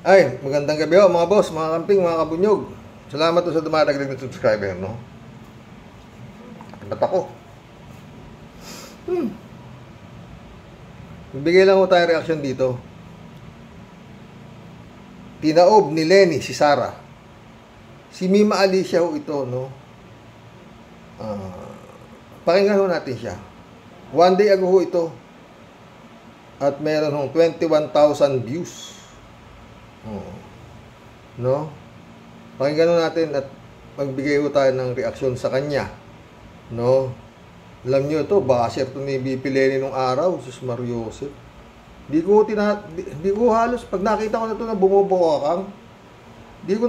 Ay, magandang gabi ho mga boss, mga kamping, mga kabunyog. Salamat po sa dumadagdag na subscriber, no? Ba't ako? Bigay lang ho tayo reaction dito. Tinaob ni Lenny si Sara. Si Mima Alicia ho ito, no? Pakinggan ho natin siya. One day ago ho ito. At meron hong 21,000 views. No? Pakinggan natin at magbigay ko tayo ng reaksyon sa kanya. No? Alam nyo ito, basher ito ni BP Lenny nung araw, sus Mariosep. Di ko halos, pag nakita ko na ito na bumubukakang, di ko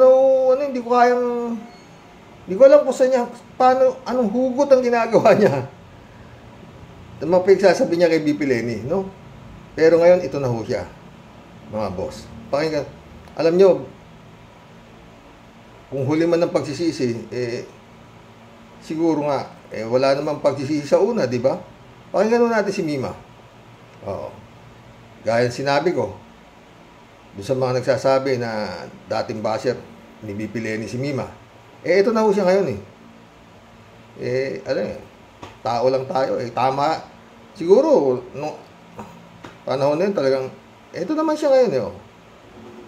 alam kung saan niya, anong hugot ang ginagawa niya. Mapagsasabi niya kay BP Lenny, no? Pero ngayon, ito na ho siya, mga boss. Pakinggan. Alam nyo, kung huli man ng pagsisisi, siguro nga, wala namang pagsisisi sa una, di ba? Pakinggan natin si Mima. Oo. Gaya sinabi ko, doon sa mga nagsasabi na dating basher ni BP Lenny si Mima, ito na ho siya ngayon alam nyo, tao lang tayo, tama. Siguro, no, panahon na yun talagang, ito naman siya ngayon,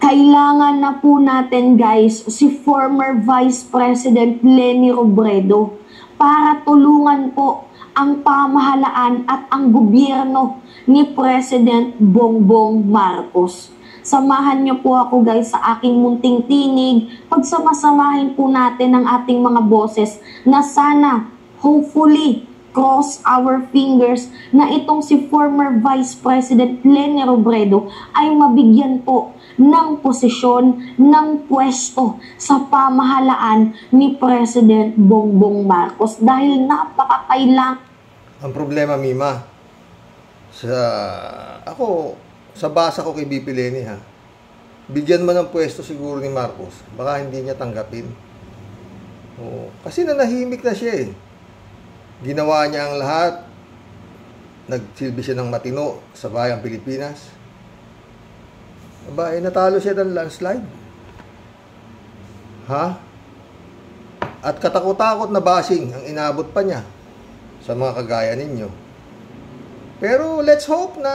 Kailangan na po natin guys si former Vice President Lenny Robredo para tulungan po ang pamahalaan at ang gobyerno ni President Bongbong Marcos. Samahan niyo po ako guys sa aking munting tinig. Pagsamasamahin po natin ang ating mga boses na sana, hopefully, cross our fingers na itong si former Vice President Lenny Robredo ay mabigyan po ng posisyon, ng pwesto sa pamahalaan ni President Bongbong Marcos dahil napakakailangan. Ang problema, Mima, sa basa ko kay BP Lenny, bigyan mo ng pwesto siguro ni Marcos, baka hindi niya tanggapin. Kasi nanahimik na siya Ginawa niya ang lahat. Nagsilbi siya ng matino sa bayang Pilipinas. Natalo siya ng landslide. At katakot-takot na bashing ang inabot pa niya sa mga kagaya ninyo. Pero let's hope na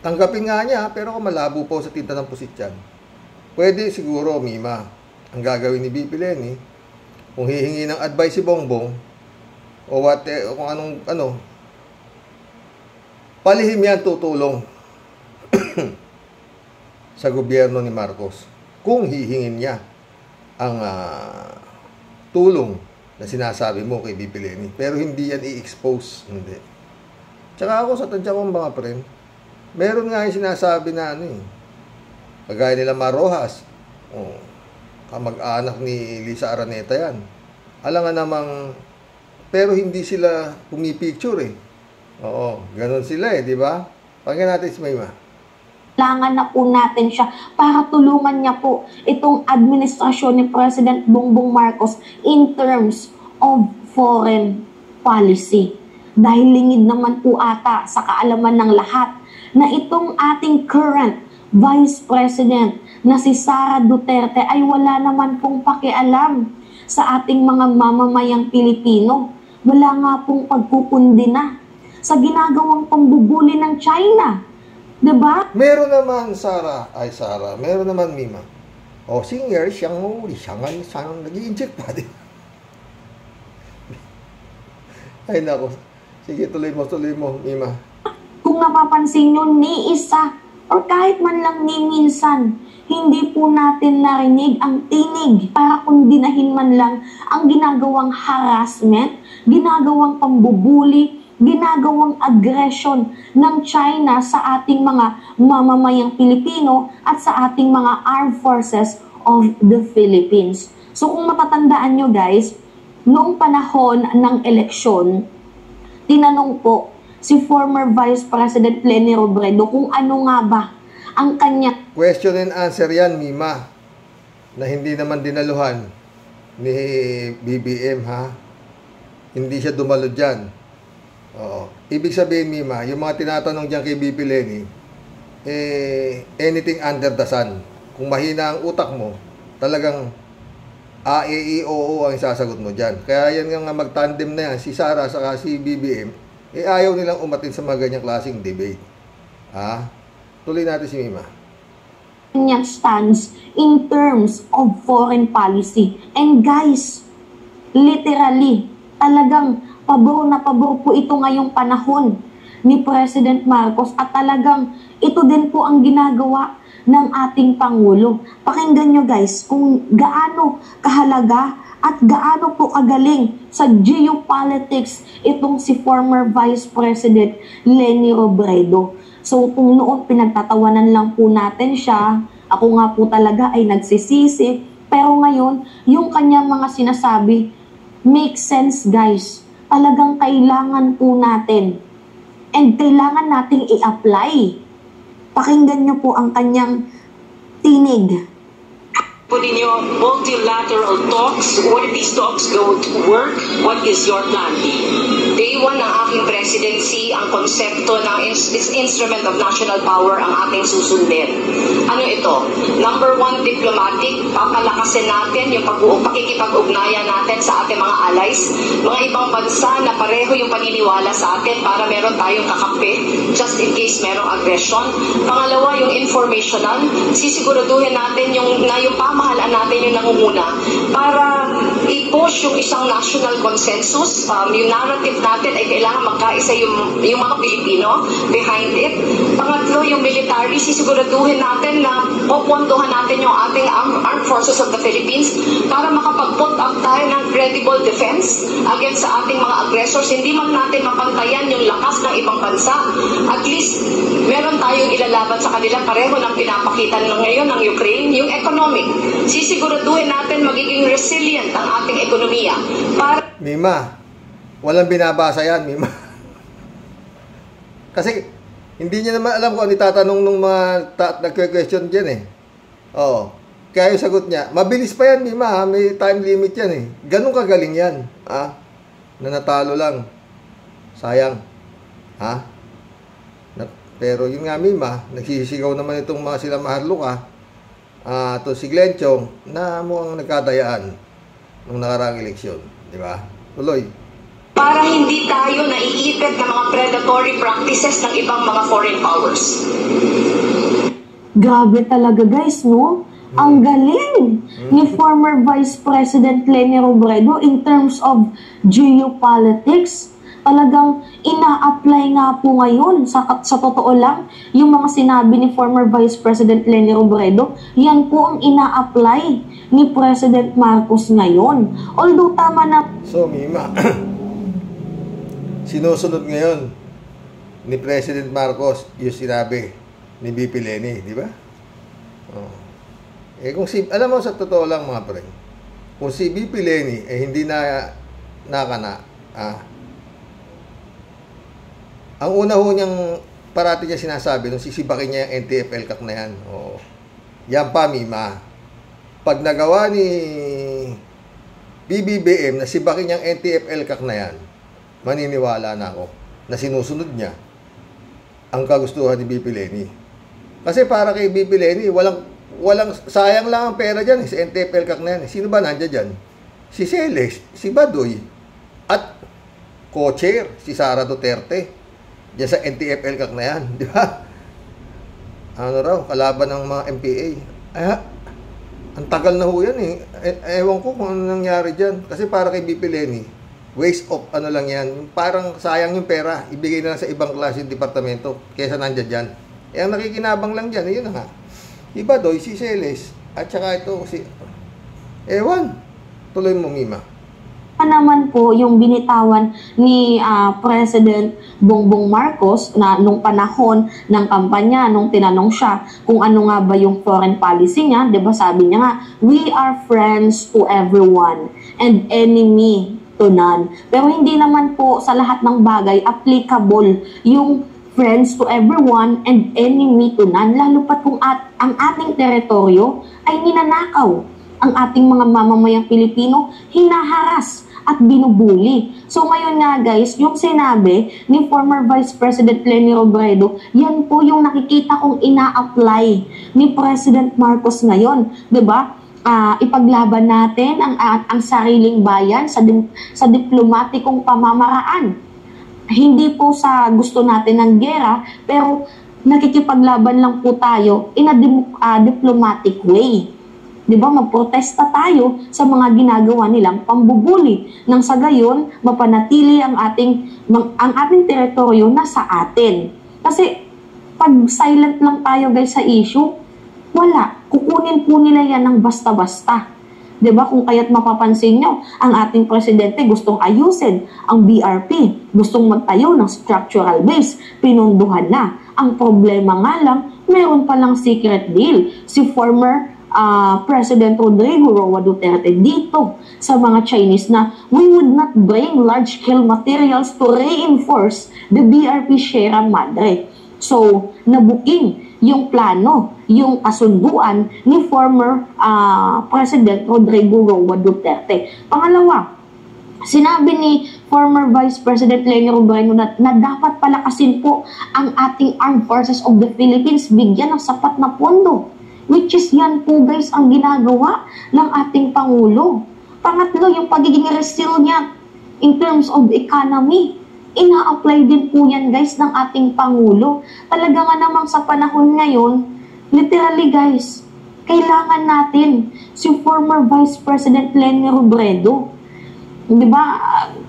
tanggapin nga niya, pero kung malabo po sa tinta ng pusit yan, pwede siguro, Mima, ang gagawin ni BP Lenny, kung hihingi ng advice si Bongbong o kung anong palihim yan tutulong sa gobyerno ni Marcos kung hihingin niya ang tulong na sinasabi mo kay BP Lenny. Pero hindi yan i-expose. Hindi. Tsaka ako sa tansya kong mga friend, meron nga yung sinasabi na kagaya nila Marojas, kamag-anak ni Lisa Araneta yan. Alam nga namang, pero hindi sila pumipicture ganon sila di ba? Pakinggan natin si Mima. Kailangan na po natin siya para tulungan niya po itong administrasyon ni President Bongbong Marcos in terms of foreign policy. Dahil lingid naman po ata sa kaalaman ng lahat na itong ating current Vice President na si Sara Duterte ay wala naman pong pakialam sa ating mga mamamayang Pilipino. Wala nga pong pagkukundina sa ginagawang pambubuli ng China. Diba? Meron naman, meron naman, Mima. Singer, siyang nag-i-inject pa din. Ay, nako. Sige, tuloy mo, Mima. Kung napapansin nyo, ni isa o kahit man lang ni minsan, hindi po natin narinig ang tinig para kundinahin man lang ang ginagawang harassment, ginagawang pambubuli, ginagawang aggression ng China sa ating mga mamamayang Pilipino at sa ating mga armed forces of the Philippines. So kung matatandaan nyo guys, noong panahon ng eleksyon, tinanong po si former Vice President Lenny Robredo kung ano nga ba ang kanya. Question and answer yan, Mima, na hindi naman dinaluhan ni BBM, Hindi siya dumalo dyan. Ibig sabihin, Mima, yung mga tinatanong dyan kay BP Lenny, anything under the sun. Kung mahina ang utak mo, talagang AEO ang sasagot mo dyan. Kaya yan nga mag-tandem na yan, si Sara saka si BBM, ayaw nilang umatin sa mga ganyang klaseng debate. Tuloy natin si Mima. Kanyang stance in terms of foreign policy. And guys, literally, talagang pabor na pabor po ito ngayong panahon ni President Marcos at talagang ito din po ang ginagawa ng ating Pangulo. Pakinggan nyo guys kung gaano kahalaga at gaano po kagaling sa geopolitics itong si former Vice President Leni Robredo. So kung noon pinagtatawanan lang po natin siya, ako nga po talaga ay nagsisisi, pero ngayon yung kanyang mga sinasabi makes sense guys. Talagang kailangan po natin and kailangan nating i-apply. Pakinggan nyo po ang kanyang tinig. Put in your multilateral talks. What if these talks don't work? What is your plan B? Day one ng aking presidency, ang konsepto ng instrument of national power ang ating susundin. Ano ito? Number one, diplomatic. Papalakasin natin yung pakikipag-ugnayan natin sa ating mga allies, mga ibang bansa na pareho yung paniniwala sa atin para meron tayong kakampi just in case merong aggression. Pangalawa, yung informational. Sisiguraduhin natin yung pamahalaan natin yung nangunguna para i-push yung isang national consensus. Yung narrative natin ay kailangan magkaisa yung mga Pilipino behind it. Pangatlo, yung military, sisiguraduhin natin na pupuntuhan natin yung ating armed forces of the Philippines para makapag-put up tayo ng credible defense against sa ating mga aggressors. Hindi man natin mapantayan yung lakas ng ibang bansa. At least, meron tayong ilalaban sa kanila. Pareho ng pinapakita ngayon ng Ukraine, yung economic. Sisiguraduhin natin magiging resilient ang ating ekonomiya. Mima, walang binabasa yan, Mima. Kasi, hindi niya naman alam kung ano itatanong ng mga nagque-question dyan eh. Oo. Kaya yung sagot niya, mabilis pa yan, Mima, may time limit yan eh. Ganun kagaling yan, na natalo lang. Sayang. Pero yun nga, Mima, nagsisigaw naman itong mga sila Maharluka, to si Glenchong, na mukhang nagkadayaan nung nakaraang eleksyon. Di ba? Tuloy. Para hindi tayo naiipit ng mga predatory practices ng ibang mga foreign powers. Grabe talaga guys, no? Ang galing ni former Vice President Leni Robredo in terms of geopolitics. Talagang ina-apply nga po ngayon sa totoo lang yung mga sinabi ni former Vice President Leni Robredo, yan po ang ina-apply ni President Marcos ngayon. Although tama na... So, Mima, sinusunod ngayon ni President Marcos yung sinabi ni BP Leni, di ba? Kung alam mo, sa totoo lang mga pre, kung si BP Leni hindi nakana, ang una ho niyang parati niya sinasabi nung sisibakin niya yung NTF-ELCAC na yan. Yan pa, Mima. Pag nagawa ni BBM na sibakin niyang NTF-ELCAC na yan, maniniwala na ako na sinusunod niya ang kagustuhan ni BP Leni. Kasi para kay BP Leni, walang sayang lang ang pera dyan sa NTF-ELCAC na yan. Sino ba nandiyan dyan? Si Celes, si Badoy, at co-chair, si Sara Duterte. Diyan sa NTF-ELCAC na yan, di ba? Ano raw, kalaban ng mga MPA. Ang tagal na ho yan eh. Ewan ko kung ano nangyari dyan. Kasi para kay BP Leni, waste of ano lang yan. Parang sayang yung pera. Ibigay na lang sa ibang klase yung departamento kaysa nandyan dyan. Ang nakikinabang lang dyan, yun na nga. Iba doy, si Celes. At saka ito, si... Ewan. Tuloy mo, Mima. Naman po yung binitawan ni President Bongbong Marcos na nung panahon ng kampanya, nung tinanong siya kung ano nga ba yung foreign policy niya, 'di ba sabi niya nga, we are friends to everyone and enemy to none. Pero hindi naman po sa lahat ng bagay applicable yung friends to everyone and enemy to none, lalo pat kung ang ating teritoryo ay ninanakaw. Ang ating mga mamamayang Pilipino, hinaharas at binubuli. So ngayon nga guys, yung sinabi ni former Vice President Leni Robredo, yan po yung nakikita kong ina-apply ni President Marcos ngayon. 'Di ba? Ipaglaban natin ang sariling bayan sa diplomatikong pamamaraan. Hindi po sa gusto natin ng gera, pero nakikipaglaban lang po tayo in a diplomatic way. 'Di ba? Magprotesta tayo sa mga ginagawa nilang pambubuli nang sa gayon mapanatili ang ating teritoryo na sa atin. Kasi pag silent lang tayo guys sa issue, wala. Kukunin po nila yan ng basta-basta. 'Di ba? Kung kaya't mapapansin nyo, ang ating presidente gustong ayusin ang BRP, gustong magtayo ng structural base, pinunduhan na. Ang problema nga lang, meron palang secret deal si former President Rodrigo Roa Duterte dito sa mga Chinese na we would not bring large-scale materials to reinforce the BRP Sierra Madre. So, nabuking yung plano, yung kasunduan ni former President Rodrigo Roa Duterte. Pangalawa, sinabi ni former Vice President Leni Robredo na dapat palakasin po ang ating Armed Forces of the Philippines, bigyan ng sapat na pondo. Which is yan po guys ang ginagawa ng ating Pangulo. Pangatlo, yung pagiging resilient in terms of economy. Ina-apply din po yan guys ng ating Pangulo. Talaga nga namang sa panahon ngayon, literally guys, kailangan natin si former Vice President Leni Robredo. Di ba?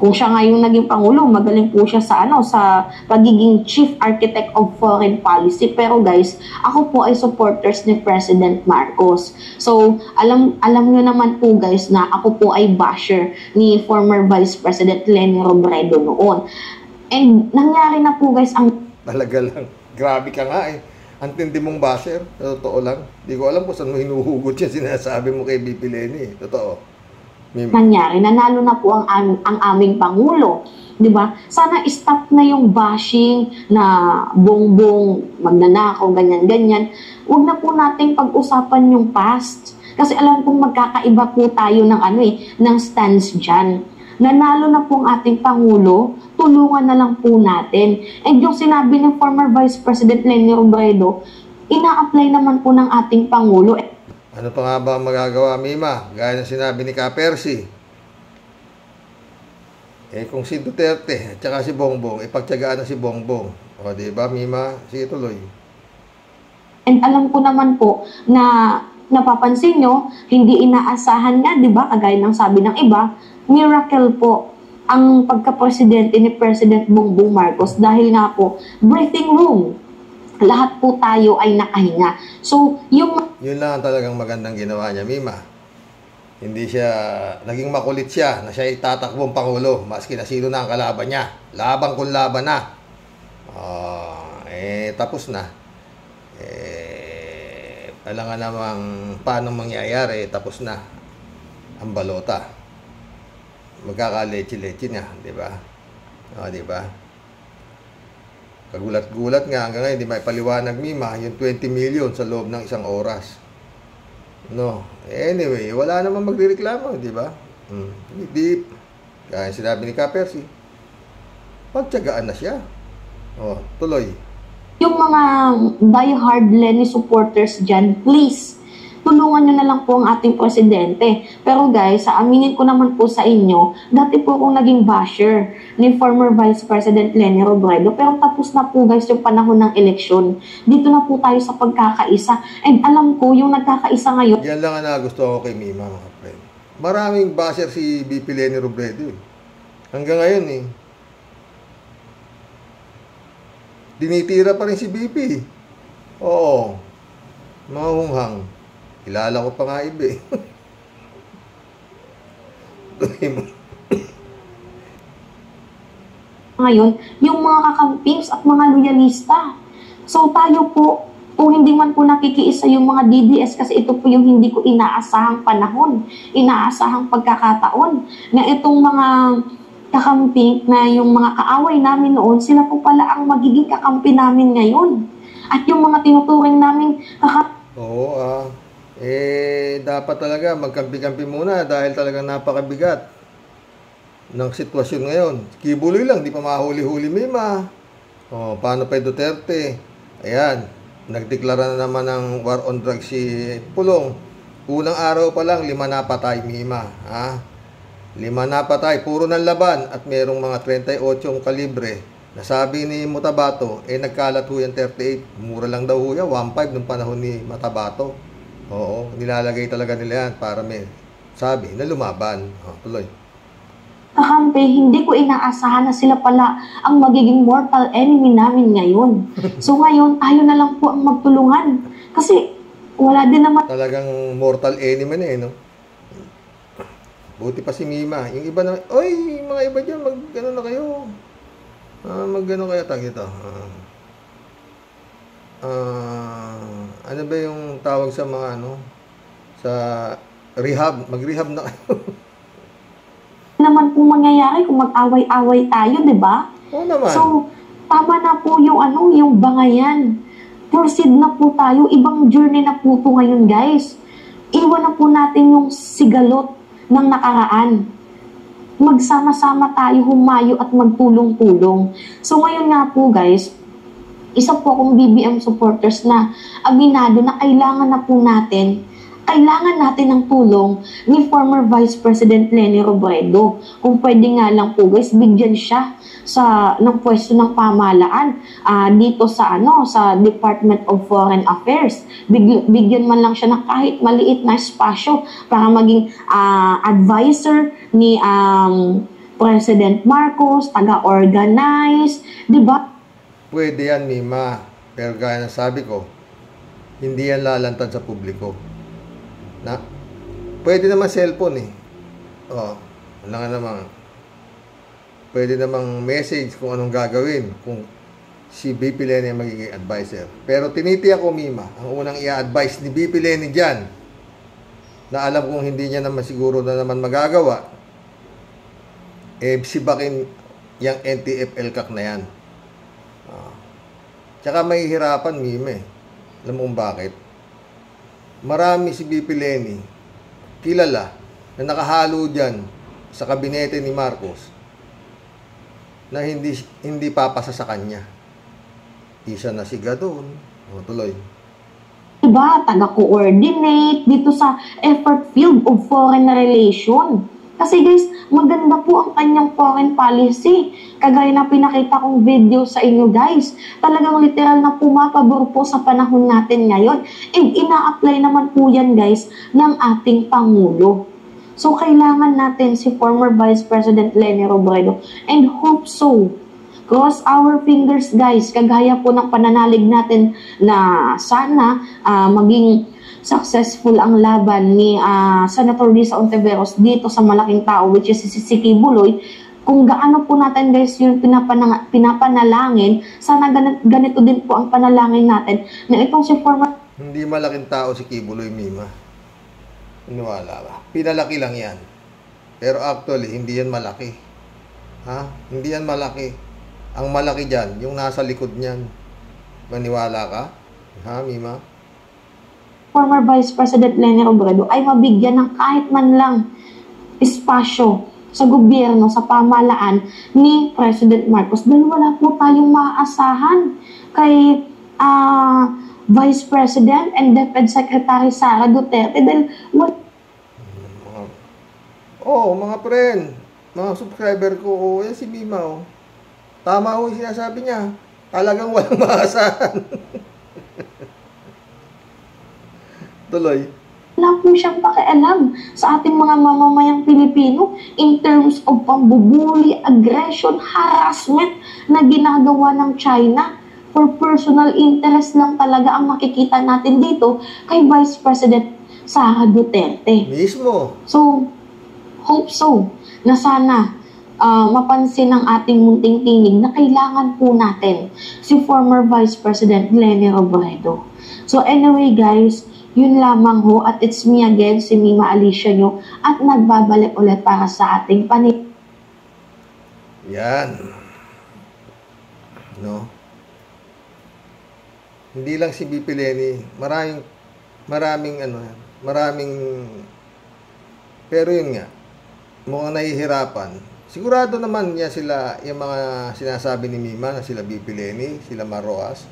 Kung siya nga yung naging Pangulo, magaling po siya sa pagiging Chief Architect of Foreign Policy. Pero guys, ako po ay supporters ni President Marcos. So, alam nyo naman po guys na ako po ay basher ni former Vice President Leni Robredo noon. And nangyari na po guys ang... Talaga lang. Grabe ka nga eh. Ang tindi mong basher. Totoo lang. Di ko alam kung saan mo hinuhugot yan sinasabi mo kay BP Leni. Totoo. Nangyari, nanalo na po ang aming Pangulo, 'di ba? Sana stop na yung bashing na bongbong magnanakaw ganyan. Huwag na po nating pag-usapan yung past kasi alam kong magkakaiba po tayo ng stance diyan. Nanalo na po ang ating Pangulo, tulungan na lang po natin. And yung sinabi ng former Vice President Leni Robredo, ina-apply naman po ng ating Pangulo. Ano pa nga ba ang magagawa, Mima? Gaya ng sinabi ni Ka-Percy. Kung si Duterte at saka si Bongbong, ipagtyagaan na si Bongbong. O, diba, Mima? Sige, tuloy. And alam ko naman po na napapansin nyo, hindi inaasahan nga, diba, kagaya ng sabi ng iba, miracle po ang pagka-presidente ni President Bongbong Marcos dahil nga po, breathing room. Lahat po tayo ay nakahinga. So, yun lang ang talagang magandang ginawa niya, Mima. Hindi siya, naging makulit siya na siya itatakbong Pangulo, maski na sino na ang kalaban niya. Laban kung laban na. Tapos na. Alam nga namang paano mangyayari, tapos na ang balota. Magkakaleche-leche niya, di ba? Di ba? Kagulat-gulat nga hanggang ngayon, hindi may paliwanag, Mima, yung 20 million sa loob ng isang oras. No. Anyway, wala namang magrereklamo, di ba? Deep. Kaya sinabi ni Ka-Percy, pagtyagaan na siya. Tuloy. Yung mga die-hard Leni supporters dyan, please, tulungan nyo na lang po ang ating presidente. Pero guys, aminin ko naman po sa inyo, dati po akong naging basher ni former Vice President Leni Robredo. Pero tapos na po guys yung panahon ng eleksyon. Dito na po tayo sa pagkakaisa. And alam ko, yung nagkakaisa ngayon... Yan lang ang nagustuhan ko kay Mima, mga friend. Maraming basher si BP Leni Robredo. Hanggang ngayon dinitira pa rin si BP. Oo. Mahunghang. Kilala ko pa nga iba eh. Ngayon, yung mga kakampings at mga loyalista. So tayo po, kung hindi man po nakikiisa yung mga DDS, kasi ito po yung hindi ko inaasahang panahon, inaasahang pagkakataon, na itong mga kakamping na yung mga kaaway namin noon, sila po pala ang magiging kakampi namin ngayon. At yung mga tinuturing namin dapat talaga magkampi-kampi muna dahil talagang napakabigat. ng sitwasyon ngayon. Kibuloy lang, di pa mahuli-huli Mima. O, paano pa Duterte? Ayan, nagdeklara na naman ng war on drugs si Pulong. Unang araw pa lang, 5 napatay Mima. Ha? 5 napatay, puro ng laban at merong mga 38 kalibre. Nasabi ni Mutabato, nagkalat ho yan 38. Mura lang daw ho yan, 1.5 nung panahon ni Matabato. Oo, nilalagay talaga nila yan para may sabi na lumaban. Tuloy. Kakampi, hindi ko inaasahan na sila pala ang magiging mortal enemy namin ngayon. So ngayon, tayo na lang po ang magtulungan. Kasi wala din naman Talagang mortal enemy na no? Buti pa si Mima. Yung iba na, oy, mga iba dyan, mag-ano na kayo. Mag-ano kayo tag ito. Ano ba yung tawag sa mga sa rehab? Mag-rehab na kayo. naman po mangyayari kung mag-away-away tayo, di ba? Oo naman. So, tama na po yung yung bangayan. Proceed na po tayo. Ibang journey na po ito ngayon, guys. Iwan na po natin yung sigalot ng nakaraan. Magsama-sama tayo, humayo at magtulong-tulong. So, ngayon nga po, guys, isa po akong BBM supporters na aminado na kailangan natin ng tulong ni former Vice President Leni Robredo. Kung pwede nga lang po guys, bigyan siya ng pwesto ng pamahalaan dito sa Department of Foreign Affairs. Bigyan man lang siya ng kahit maliit na espasyo para maging advisor ni President Marcos, taga-organize, di ba? Pwede yan, Mima. Pero gaya ng sabi ko, hindi yan lalantad sa publiko. Pwede naman cellphone wala nga naman. Pwede namang message kung anong gagawin kung si BP Leni ang magiging advisor. Pero tinitiyak ko, Mima, ang unang i-advise ni BP Leni dyan, na alam kong hindi niya naman siguro na naman magagawa, sibakin yung NTF-ELCAC na yan. Tsaka may hirapan, Mima. Alam mo kung bakit? Marami si BP Leni kilala na nakahalo dyan sa kabinete ni Marcos na hindi papasa sa kanya. Isa na si Gadon. Tuloy. Diba, taga-coordinate dito sa effort field of foreign relation. Kasi guys, maganda po ang kanyang foreign policy. Kagaya na pinakita kong video sa inyo guys. Talagang literal na pumapabor po sa panahon natin ngayon. And ina-apply naman po yan guys ng ating Pangulo. So kailangan natin si former Vice President Leni Robredo and hope so. Cross our fingers guys. Kagaya po ng pananalig natin na sana maging successful ang laban ni Senator Risa Ontiveros dito sa malaking tao which is si Kibuloy. Kung gaano po natin guys yung pinapanalangin, sana ganito din po ang panalangin natin na itong si former... Hindi malaking tao si Kibuloy, Mima. Iniwala ba? Pinalaki lang yan. Pero actually, hindi yan malaki. Hindi yan malaki. Ang malaki dyan, yung nasa likod niyan. Maniwala ka? Mima? Former Vice President Leni Robredo ay mabigyan ng kahit man lang espasyo sa gobyerno, sa pamahalaan ni President Marcos dahil wala po tayong maaasahan kay Vice President and DepEd Secretary Sara Duterte dahil mga friend, mga subscriber ko, yan si Mima tama yung sinasabi niya, talagang walang maaasahan. Tuloy. Wala po siyang pakialam sa ating mga mamamayang Pilipino in terms of pambubuli, aggression, harassment na ginagawa ng China. For personal interest lang talaga ang makikita natin dito kay Vice President Sara Duterte. Mismo. So, hope so na sana mapansin ng ating munting tinig na kailangan po natin si former Vice President Leni Robredo. So anyway guys, yun lamang ho at it's me again, si Mima Alicia nyo at nagbabalik ulit para sa ating Yan. Hindi lang si BP Leni, maraming pero yun nga, mukhang nahihirapan Sigurado naman niya sila, yung mga sinasabi ni Mima na sila BP Leni, sila Marroas.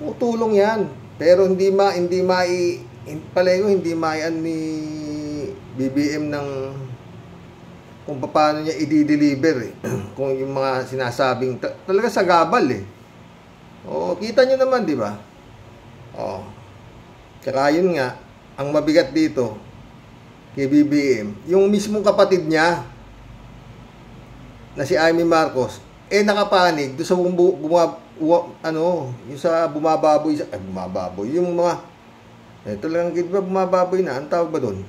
Tutulong yan. Pero hindi maian ni BBM ng kung paano niya i-deliver eh. Kung yung mga sinasabing talaga sagabal eh. O, kita nyo naman, di ba? O. Tsaka yun nga, ang mabigat dito kay BBM, yung mismong kapatid niya na si Amy Marcos, nakapanig doon sa yung sa bumababoy, yung mga talagang di ba bumababoy na, ang tawag ba doon?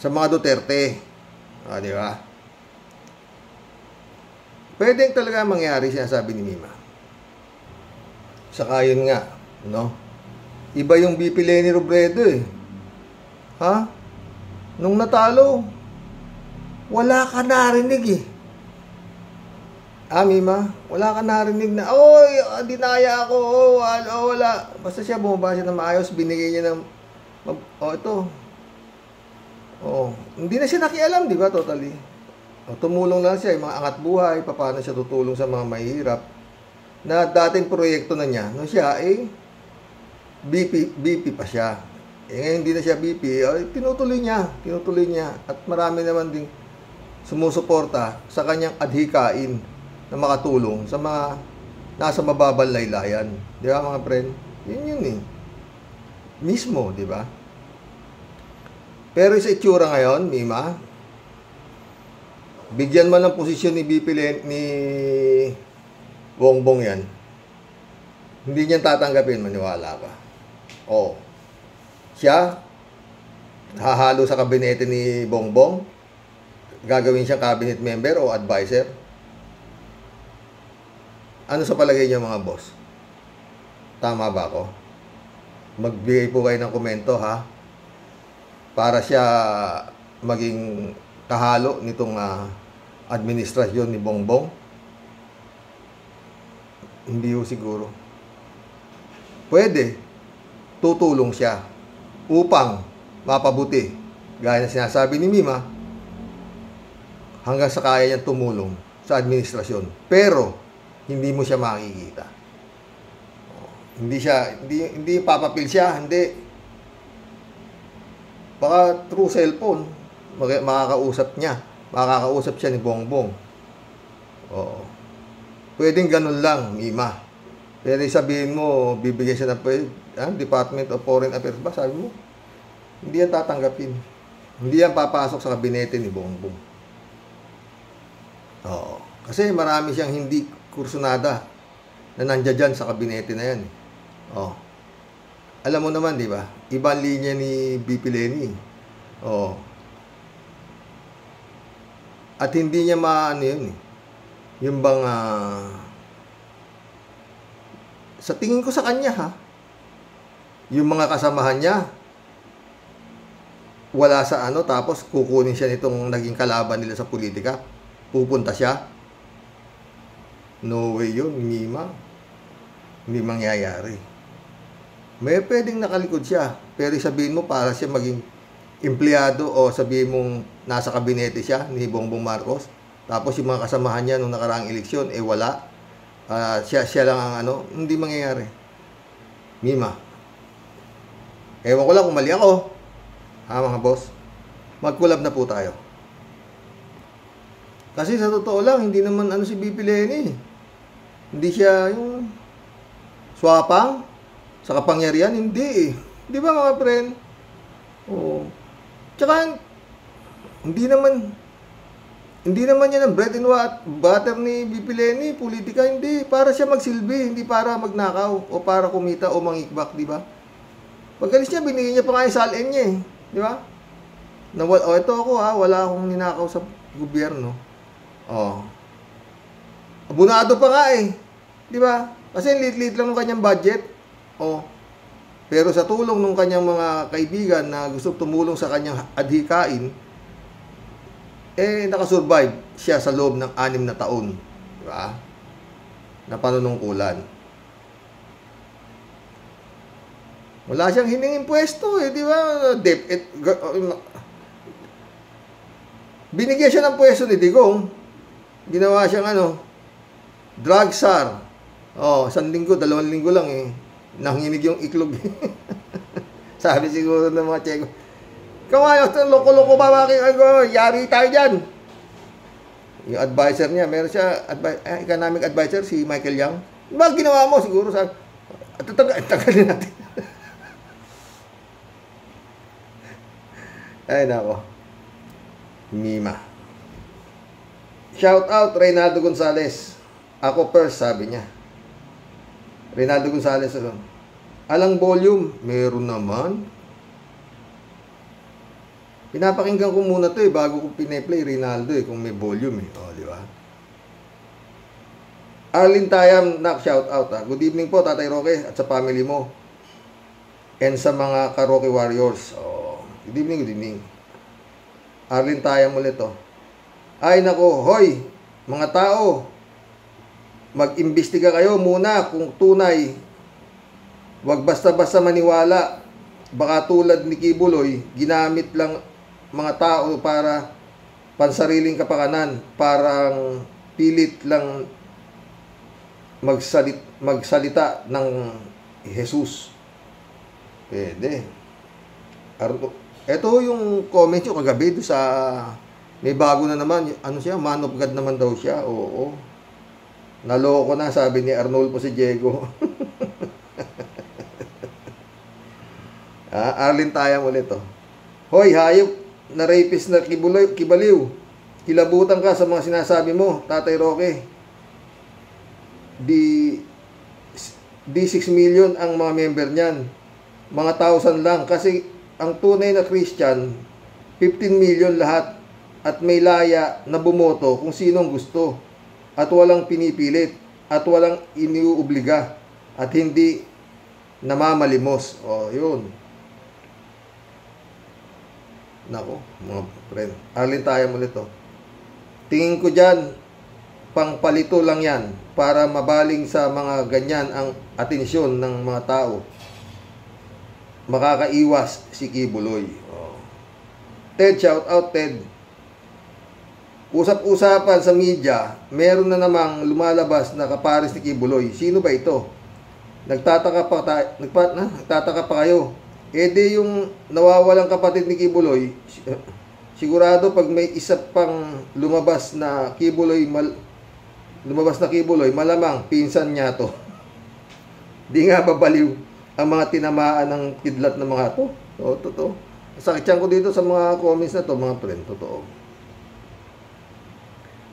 Sa mga Duterte. Di ba? Pwedeng talaga mangyari, sinasabi ni Mima. Saka yun nga, no? Iba yung BP Leni Robredo eh. Ha? Nung natalo, wala ka narinig eh. Mima, wala ka narinig na, oy, dinaya ako, wala. Basta siya, bumaba siya ng maayos, binigay niya ng, ito. Hindi na siya nakialam, di ba, totally. Tumulong lang siya, yung mga angat buhay, paano siya tutulong sa mga mahihirap. Na dating proyekto na niya, no siya, BP pa siya. Ngayon hindi na siya BP, tinutuloy niya. At marami naman ding sumusuporta sa kanyang adhikain na makatulong sa mga nasa mababang laylayan. Di ba mga friend? Yun eh. Mismo, di ba? Pero sa itsura ngayon, Mima, bigyan mo ng posisyon ni BP ni Bongbong yan. Hindi niyan tatanggapin, maniwala ka. Siya, hahalo sa kabinete ni Bongbong, gagawin siyang cabinet member o advisor. Ano sa palagay niyo mga boss? Tama ba ako? Magbigay po kayo ng komento ha, para siya maging kahalo nitong administrasyon ni Bongbong. Hindi ho siguro. Pwede, tutulong siya upang mapabuti, gaya na sinasabi ni Mima, hanggang sa kaya niyang tumulong sa administrasyon. Pero hindi mo siya makikita. Hindi papapil siya, hindi. Baka through cellphone makakausap siya ni Bongbong. Pwedeng ganun lang, Mima. Pero sabihin mo, bibigyan siya ng Department of Foreign Affairs ba? Sabi mo, hindi yan tatanggapin. Hindi yan papasok sa kabinete ni Bongbong. Kasi marami siyang hindi kursunada na nandiyan dyan sa kabinete na yan. Alam mo naman, di ba? Ibang linya ni BP Leni. At hindi niya yun eh. Yung bang sa tingin ko sa kanya ha, yung mga kasamahan niya wala sa tapos kukunin siya nitong naging kalaban nila sa politika, pupunta siya. No way yun, Mima. Hindi mangyayari. May pwedeng nakalikod siya, pero sabihin mo para siya maging empleyado o sabihin mong nasa kabinete siya ni Bongbong Marcos, tapos yung mga kasamahan niya nung nakaraang eleksyon wala. Siya lang ang hindi mangyayari. Mima, ewan ko lang kung mali ako mga boss. Mag-collab na po tayo, kasi sa totoo lang hindi naman si BP Leni, hindi siya yung swapang sa kapangyarihan, hindi di ba mga friend? Tsaka hindi naman yan ang bread and butter ni BP Leni, politika, hindi. Para siya magsilbi, hindi para magnakaw o para kumita o mangikbak, di ba? Pagkalis niya, binigyan niya pa nga yung salin niya eh. Di ba? Ito ako wala akong ninakaw sa gobyerno. Abunado pa nga eh. Di ba? Kasi lit-lit lang ng kanyang budget. Pero sa tulong ng kanyang mga kaibigan na gusto tumulong sa kanyang adhikain, nakasurvive siya sa loob ng 6 na taon, di ba? Na panunungkulan. Wala siyang hiningin pwesto di ba? Binigyan siya ng pwesto ni Digong. Ginawa siyang drug czar. 1 linggo, 2 linggo lang eh. Nanginig yung iklog. Sabi siguro ng mga Tseko, kawayo, loko-loko ba yari tayo dyan. Yung advisor niya, meron siya, economic advisor, si Michael Yang. Ba, ginawa mo siguro sa tagalin natin. Ay, nako. Mima. Shout out, Reynaldo Gonzales. Ako first, sabi niya. Reynaldo Gonzales, alang volume, meron naman. Pinapakinggan ko muna to bago ko pine-play Reynaldo kung may volume di ba? Arlene Tayam, shout out Good evening po, Tatay Roque at sa family mo. And sa mga Ka-Roque Warriors. Good evening. Arlene Tayam ulit Ay nako, hoy, mga tao, mag-imbestiga kayo muna kung tunay. Huwag basta-basta maniwala. Baka tulad ni Kibuloy, ginamit lang mga tao para pansariling kapakanan, parang pilit lang magsalita ng Jesus. Pwede. Ito yung comment yung kagabi sa may bago na naman, man of God naman daw siya. Oo. Naloko na, sabi ni Arnulfo si Diego. Arlene Tayam ulit Hoy, hayop na rapist na kibaliw. Kilabutan ka sa mga sinasabi mo, Tatay Roque. Di 6 million ang mga member niyan. Mga 1,000 lang. Kasi ang tunay na Christian, 15 million lahat. At may laya na bumoto kung sinong gusto. At walang pinipilit. At walang iniuobliga. At hindi namamalimos. Yun. Nako, mga friend. Arlene Tayam ulit Tingin ko dyan, pangpalito lang yan para mabaling sa mga ganyan ang atensyon ng mga tao. Makakaiwas si Kibuloy. Ted, shout out Ted. Usap-usapan sa media, meron na namang lumalabas na kapares ni Kibuloy. Sino ba ito? Nagtataka pa kayo. Di yung nawawalang kapatid ni Kibuloy, sigurado pag may isa pang lumabas na Kibuloy, malamang pinsan niya to. Di nga babaliw ang mga tinamaan ng kidlat ng mga to. Totoo. Sakit ko dito sa mga comments na to, mga friend. Totoo.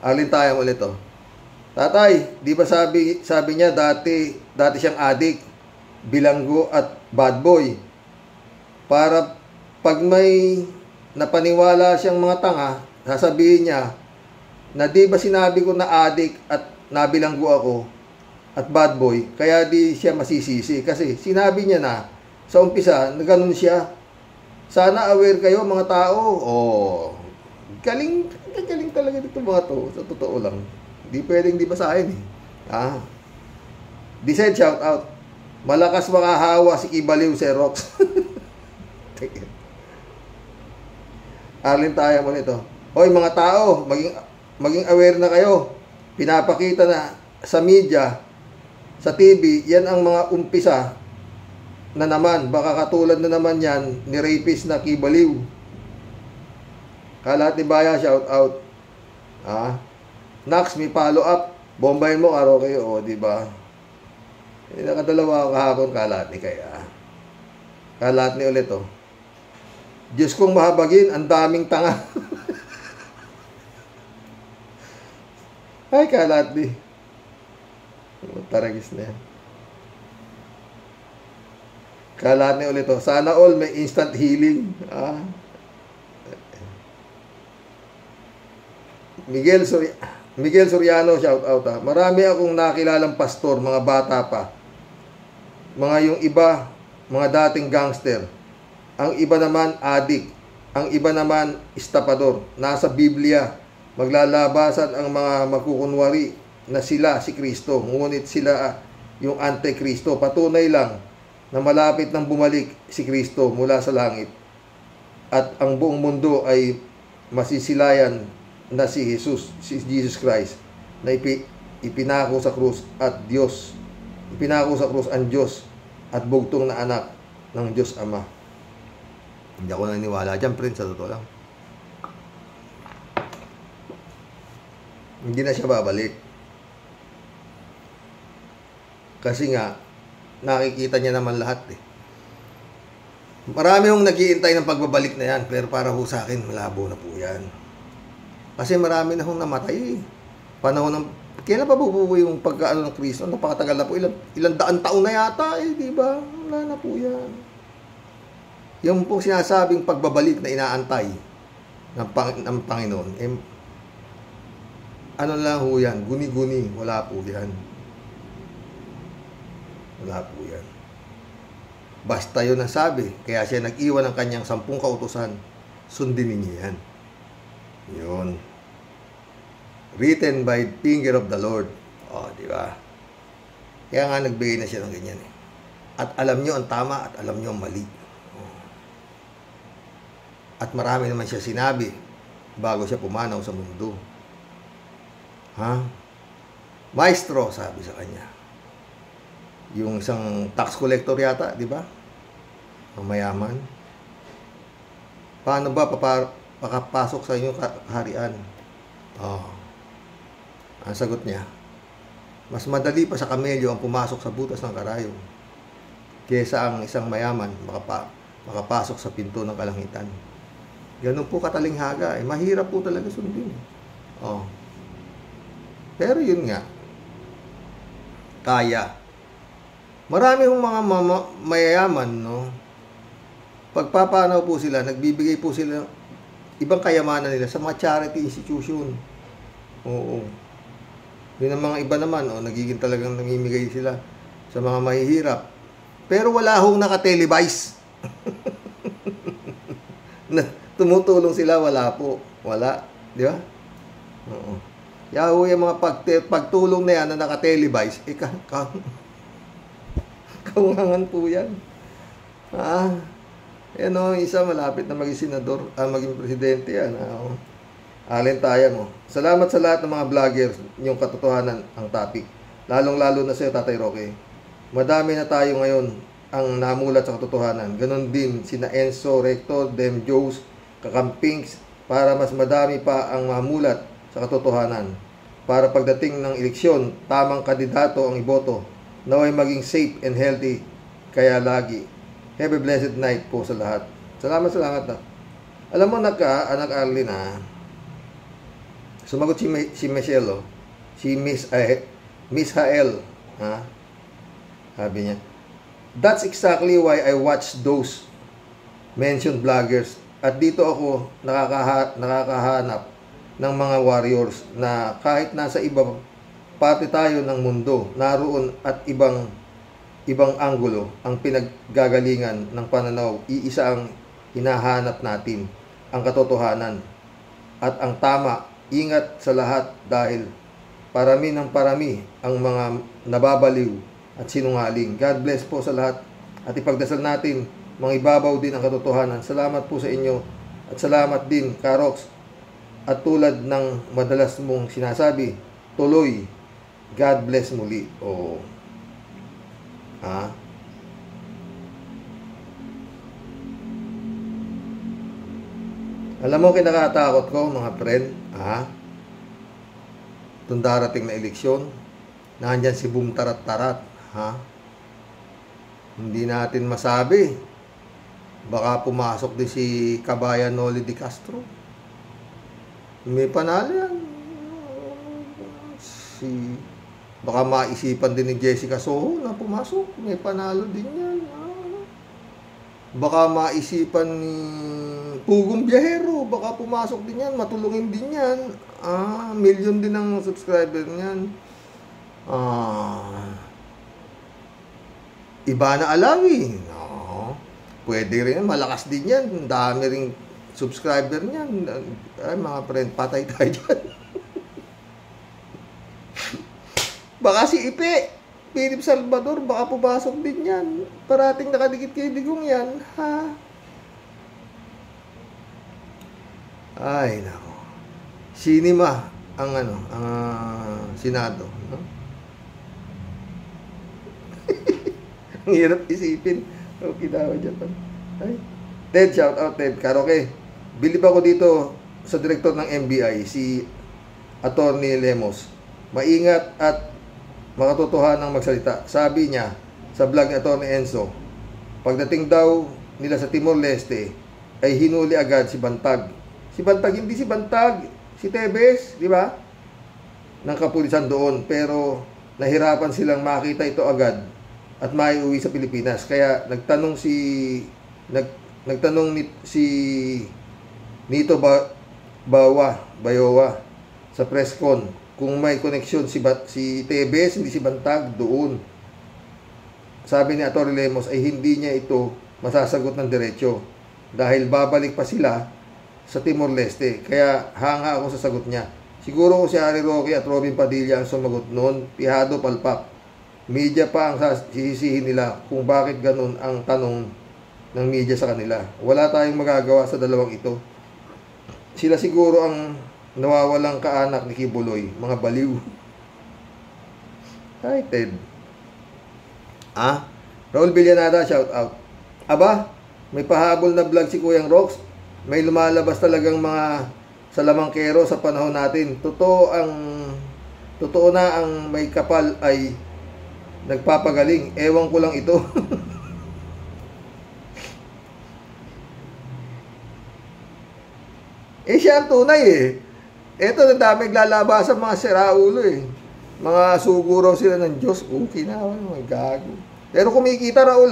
Alin tayo ulit Tatay, di ba sabi niya dati siyang adik, bilanggo at bad boy. Para pag may napaniwala siyang mga tanga, sasabihin niya na di ba sinabi ko na adik at nabilanggo ako at bad boy, kaya di siya masisisi. Kasi sinabi niya na sa umpisa na ganun siya. Sana aware kayo mga tao. Galing talaga dito mga to. Sa totoo lang. Di pwedeng di basahin Di said shout out. Malakas makahawa si Kibaliw si Rox. Arlene Tayam mo nito. Hoy mga tao, maging aware na kayo. Pinapakita na sa media, sa TV, yan ang mga umpisa na naman. Baka katulad na naman yan ni rapist na Kibaliw. Kalat ni Baya, shout out. Nax, may follow up. Bombayin mo, Ka-Roque. Diba? Nakadalawa kahapon, kalat ni kaya. Kalat ni ulit, Diyos kong mahabagin, ang daming tanga. Ay, kalat ni. Taragis na yan. Kalat ni ulit, sana all may instant healing. Miguel Soriano, shout out. Marami akong nakilalang pastor, mga bata pa. Mga yung iba, mga dating gangster. Ang iba naman adik, ang iba naman istapador. Nasa Biblia, maglalabasan ang mga magkukunwari na sila si Kristo, ngunit sila yung Antikristo. Patunay lang na malapit nang bumalik si Kristo mula sa langit at ang buong mundo ay masisilayan na si Jesus Christ, na ipinako sa krus ang Diyos at bugtong na anak ng Diyos Ama. Hindi ako naniniwala dyan, friend, sa totoo lang. Hindi na siya babalik. Kasi nga, nakikita niya naman lahat eh. Marami hong naghihintay ng pagbabalik na yan, pero para ho sa akin, malabo na po yan. Kasi marami na hong namatay. Panahon ng, kailan pa bubuo yung pagkaano ng Kristo? Napakatagal na po, ilang daan taon na yata eh, di ba? Wala na po yan. Yung po sinasabing pagbabalik na inaantay ng Panginoon, eh, ano lang ho yan, guni-guni, wala po yan. Wala po yan. Basta yun ang sabi. Kaya siya nag-iwan ng kanyang 10 kautusan. Sundin ninyo yan. Yun. Written by finger of the Lord. O, di ba? Kaya nga nagbigay na siya ng ganyan eh. At alam nyo ang tama at alam nyo ang mali. At marami naman siya sinabi bago siya pumanaw sa mundo. Ha? Maestro, sabi sa kanya. Yung isang tax collector yata, di ba? Ang mayaman. Paano ba makapasok sa inyong kaharian? Oh. Ang sagot niya, mas madali pa sa kamelyo ang pumasok sa butas ng karayom kaysa ang isang mayaman makapasok sa pinto ng kalangitan. Ganun po katalinghaga. Eh, mahirap po talaga sundin. Oh. Pero yun nga, kaya. Marami hong mga mayayaman, no? Pagpapanaw po sila, nagbibigay po sila ibang kayamanan nila sa mga charity institution. Oo. Yun ang mga iba naman, nagiging talagang namimigay sila sa mga mahihirap. Pero wala hong nakatelevise. Na tumutulong sila, wala po. Wala. Di ba? Oo. Yaho yung mga pagtulong na yan na nakatelevise, kawangan po yan. Yan o, isa malapit na maging senador, maging presidente yan. Alentayan mo. Salamat sa lahat ng mga vloggers, yung katotohanan ang topic. Lalong-lalo na sa iyo, Tatay Roque. Madami na tayo ngayon ang namulat sa katotohanan. Ganon din sina Enzo, Rector, Dem Joes, Kakampings, para mas madami pa ang mamulat sa katotohanan. Para pagdating ng eleksyon, tamang kandidato ang iboto. Naway maging safe and healthy kaya lagi. Have a blessed night po sa lahat. Salamat na. Alam mo, anak Arlene, sumagot si Michelle, si Miss Hael, sabi niya, that's exactly why I watch those mentioned vloggers. At dito ako nakakahanap ng mga warriors na kahit nasa ibang parte tayo ng mundo, naroon at ibang anggulo ang pinaggagalingan ng pananaw, iisa ang hinahanap natin, ang katotohanan at ang tama. Ingat sa lahat dahil parami ng parami ang mga nababaliw at sinungaling. God bless po sa lahat at ipagdasal natin mga ibabaw din ang katotohanan. Salamat po sa inyo at salamat din, Karox, at tulad ng madalas mong sinasabi, tuloy. God bless muli. Alam mo, kinakatakot ko, mga friend, itong darating na eleksyon, nandyan si Boom Tarat-Tarat, hindi natin masabi. Baka pumasok din si Kabayan Noli de Castro. May panalo yan. Baka maisipan din ni Jessica Soho na pumasok. May panalo din yan. Baka maisipan ni Pugong Biyahero. Baka pumasok din yan. Matulungin din yan. Million din ang subscriber niyan. Ivana Alawi. Pwede rin. Malakas din yan. Dami rin subscriber niyan. Ay, mga friend, patay tayo dyan. Baka si Ipe, Philip Salvador, baka pumasok din yan. Parating nakadikit kay Digong yan. Ay, nako. Sinima ang ano, ang Senado, no? Ang hirap isipin. Okay daw dyan. Ay. Ted, shout out Ted. Karaoke. Bilib ako dito sa direktor ng NBI, si Attorney Lemos. Maingat at makatotohanang magsalita. Sabi niya sa vlog ni Attorney Enzo, pagdating daw nila sa Timor-Leste, ay hinuli agad si Bantag. Si Bantag, hindi si Bantag, si Tebes, di ba? Ng kapulisan doon. Pero nahirapan silang makita ito agad at maiuwi sa Pilipinas. Kaya nagtanong si Nito Bayowa sa press con kung may koneksyon si Tebes, hindi si Bantag doon. Sabi ni Atty. Lemos ay hindi niya ito masasagot ng diretso dahil babalik pa sila sa Timor-Leste. Kaya hanga ako sa sagot niya. Siguro ko si Harry Roque at Robin Padilla ang sumagot noon, pihado palpak. Media pa ang sisisihin nila kung bakit ganun ang tanong ng media sa kanila. Wala tayong magagawa sa dalawang ito. Sila siguro ang nawawalang kaanak ni Kibuloy, mga baliw. Hi, Ted. Raul Villanada, shout out. Aba, may pahabol na vlog si Kuyang Rox. May lumalabas talagang mga salamangkero sa panahon natin. Totoo na ang may kapal ay nagpapagaling. Ewan ko lang ito. Siya ang tunay eh. Eto, ang dami naglalaba sa mga siraulo eh. Mga suguro sila ng Diyos. Okay na, mga gago. Pero kumikita Raul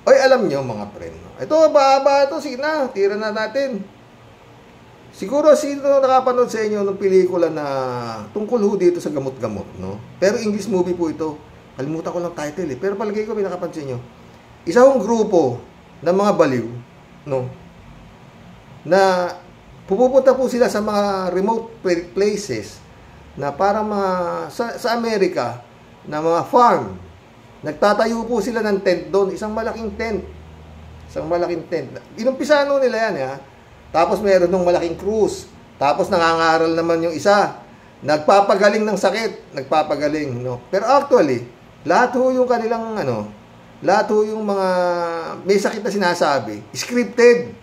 Oy, alam nyo mga friend. Ito, baba ito. Sige na, tira na natin. Siguro sino nakapanood sa inyo ng pelikula na tungkol ho dito sa gamot-gamot, no? Pero English movie po ito. Kalimutan ko lang title eh. Pero palagay ko, may nakapansin nyo. Isa hong grupo ng mga baliw, no? Na pupunta po sila sa mga remote places na para sa Amerika na mga farm. Nagtatayo po sila ng tent doon, isang malaking tent. Inumpisano nila yan, ha? Tapos meron ng malaking cruise. Tapos nangangaral naman yung isa. Nagpapagaling ng sakit, no? Pero actually, lahat ho yung kanilang lahat ho yung mga may sakit na sinasabi, scripted.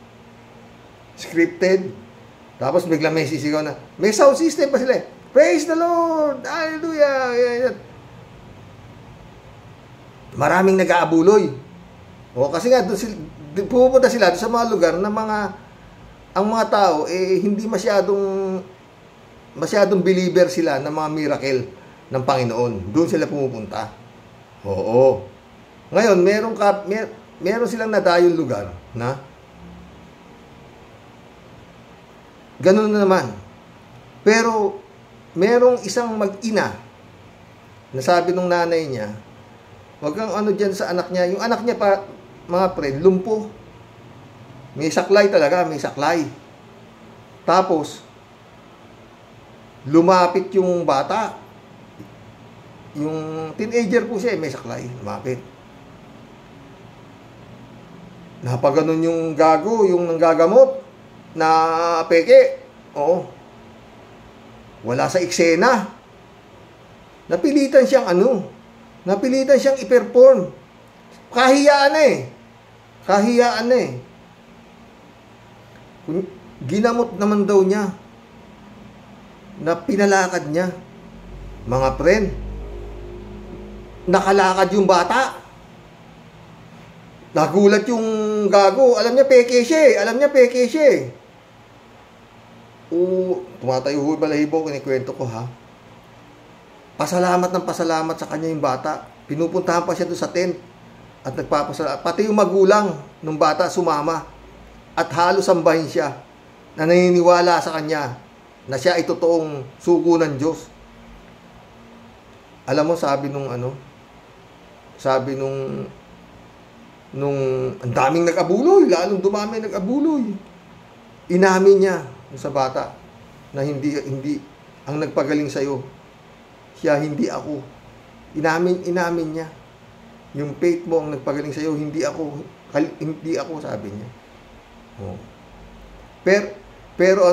Tapos bigla may sisigaw na, may sound system pa sila. Praise the Lord! Hallelujah! Maraming nag-aabuloy. Kasi nga, pupunta sila sa mga lugar na ang mga tao, hindi masyadong believer sila ng mga miracle ng Panginoon. Doon sila pumupunta. Oo. Ngayon, meron silang nadayong lugar na ganun na naman. Pero, merong isang mag-ina na sabi nung nanay niya, wag kang dyan sa anak niya. Yung anak niya pa, mga friend, lumpo. May saklay talaga, may saklay. Tapos, lumapit yung bata. Yung teenager po siya, may saklay. Lumapit. Napaganon yung gago, yung nanggagamot na peke. Oo. Wala sa eksena. Napilitan siyang i-perform. Kahiyaan eh. Ginamot naman daw niya na pinalakad niya. Mga friend, nakalakad yung bata. Nagulat yung gago. Alam niya peke siya eh. Tumatayo ho balahibo, kinikwento ko ha. Pasalamat sa kanya yung bata. Pinupuntahan pa siya doon sa tent. At nagpapasalamat. Pati yung magulang ng bata sumama. At halos sambahin siya. Na naniniwala sa kanya na siya ay totoong sugo ng Diyos. Alam mo, sabi nung ang daming nag-abuloy, lalong dumami nag-abuloy. Inamin niya sa bata na hindi ang nagpagaling sa'yo. Siya, hindi ako. Inamin niya. Yung faith mo ang nagpagaling sa'yo, hindi ako, sabi niya. Oh. Pero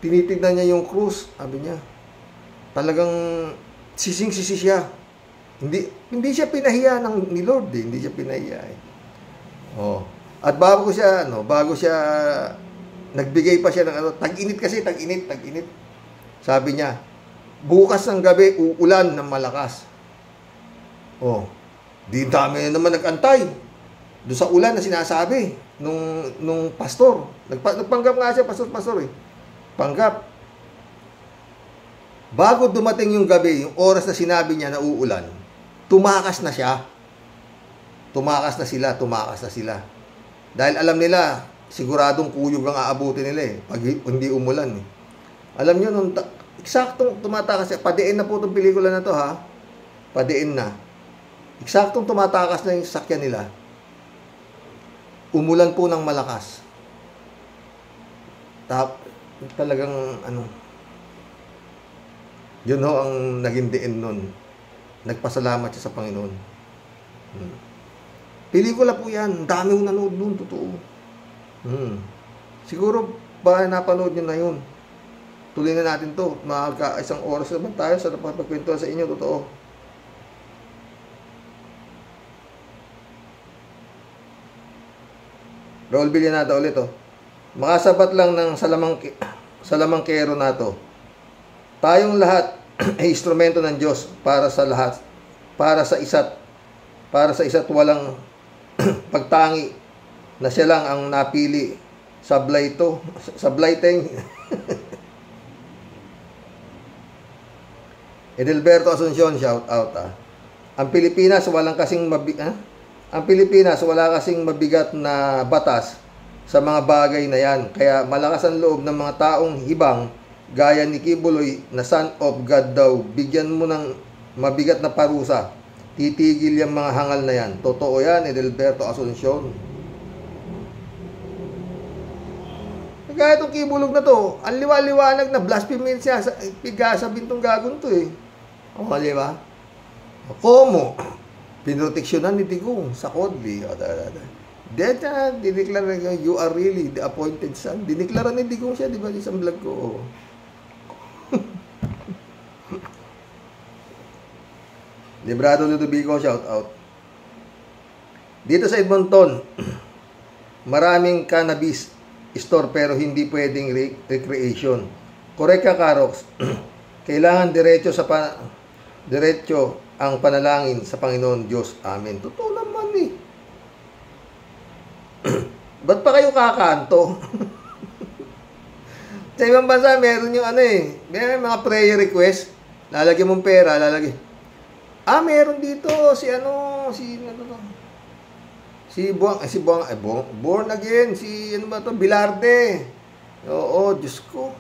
tinitignan niya yung krus, sabi niya. Talagang sising-sisi siya. Hindi siya pinahiya ni Lord, eh. Hindi siya pinahiya, eh. Oh. At bago siya nagbigay pa siya ng tag-init kasi, tag-init. Sabi niya, bukas ng gabi uulan ng malakas. Oh. Di dami na naman nag-antay doon sa ulan na sinasabi nung pastor. Nagpanggap nga siya, pastor eh. Panggap. Bago dumating yung gabi, yung oras na sinabi niya na uulan, tumakas na siya. Tumakas na sila. Dahil alam nila, siguradong kuyog ang aabutin nila eh, pag hindi umulan eh. Alam niyo, nung eksaktong tumatakas siya, padiin na po itong pelikula na to ha. Padiin na. Eksaktong tumatakas na yung sakyan nila. Umulan po ng malakas. Talagang yun ho ang naging diin nun. Nagpasalamat siya sa Panginoon. Pelikula po yan. Dami yung nanood nun, totoo. Siguro ba napanood nyo na yun? Tuloy na natin to. Isang oras naman tayo sa napapagkwentuhan sa inyo, totoo. Raul Villanata ulit makasabat lang ng salamangkero na to. Tayong lahat ay instrumento ng Diyos para sa lahat, para sa isa't walang pagtangi na siya lang ang napili. Sablay teng. Edelberto Asuncion, shout out Ang Pilipinas wala kasing mabigat na batas sa mga bagay na yan. Kaya malakas ang loob ng mga taong hibang gaya ni Kibuloy na son of God daw. Bigyan mo ng mabigat na parusa. Titigil yung mga hangal na yan. Totoo yan, Edelberto Asuncion. Kaya itong Kibulog na to, ang liwanag na blasphemy siya. Sa bintong gagon to eh. O, di ba? Komo? Pinoteksyonan ni Digong sa Kodli. Dineklara you are really the appointed son. Dineklara ni Digong siya, di ba? Isang vlog ko. Librado Ludovico, shout out. Dito sa Edmonton, maraming cannabis store pero hindi pwedeng recreation. Correct ka, Karox. Kailangan diretso ang panalangin sa Panginoon Diyos. Amen. Totoo naman eh. Ba't pa kayo kakanto? Sa ibang bansa, meron yung may mga prayer request. Lalagyan mong pera, meron dito born again, Bilarde. Oo, Diyos ko.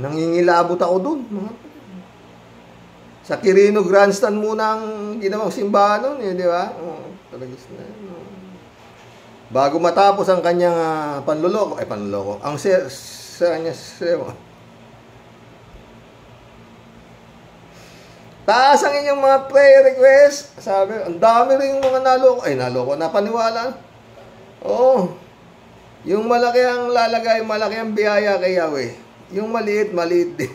Nangingilabot ako dun. Sa Quirino Grandstand muna ang ginawang simbahan nun, di ba? Talagis na yun. Bago matapos ang kanyang panluloko. Ang taas ang inyong mga prayer request. Sabi, ang dami rin mga naloko. Napaniwala. Oo. Yung malaki ang lalagay, malaki ang biyaya kay Yahweh. Yung maliit din.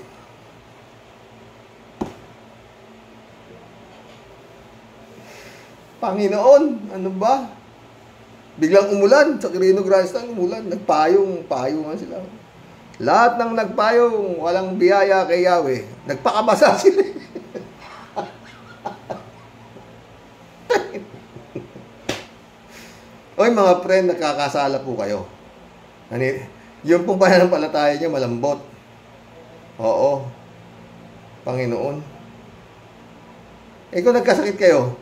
Panginoon, ano ba? Biglang umulan sa Quirino Grandstand, umulan. Nagpayong nga sila. Lahat ng nagpayong, walang biyaya kay Yahweh. Nagpakabasa sila. Oy, mga friend, nagkakasala po kayo. Yung pong pananampalataya niyo malambot. Oo. Panginoon. Kung nagkasakit kayo,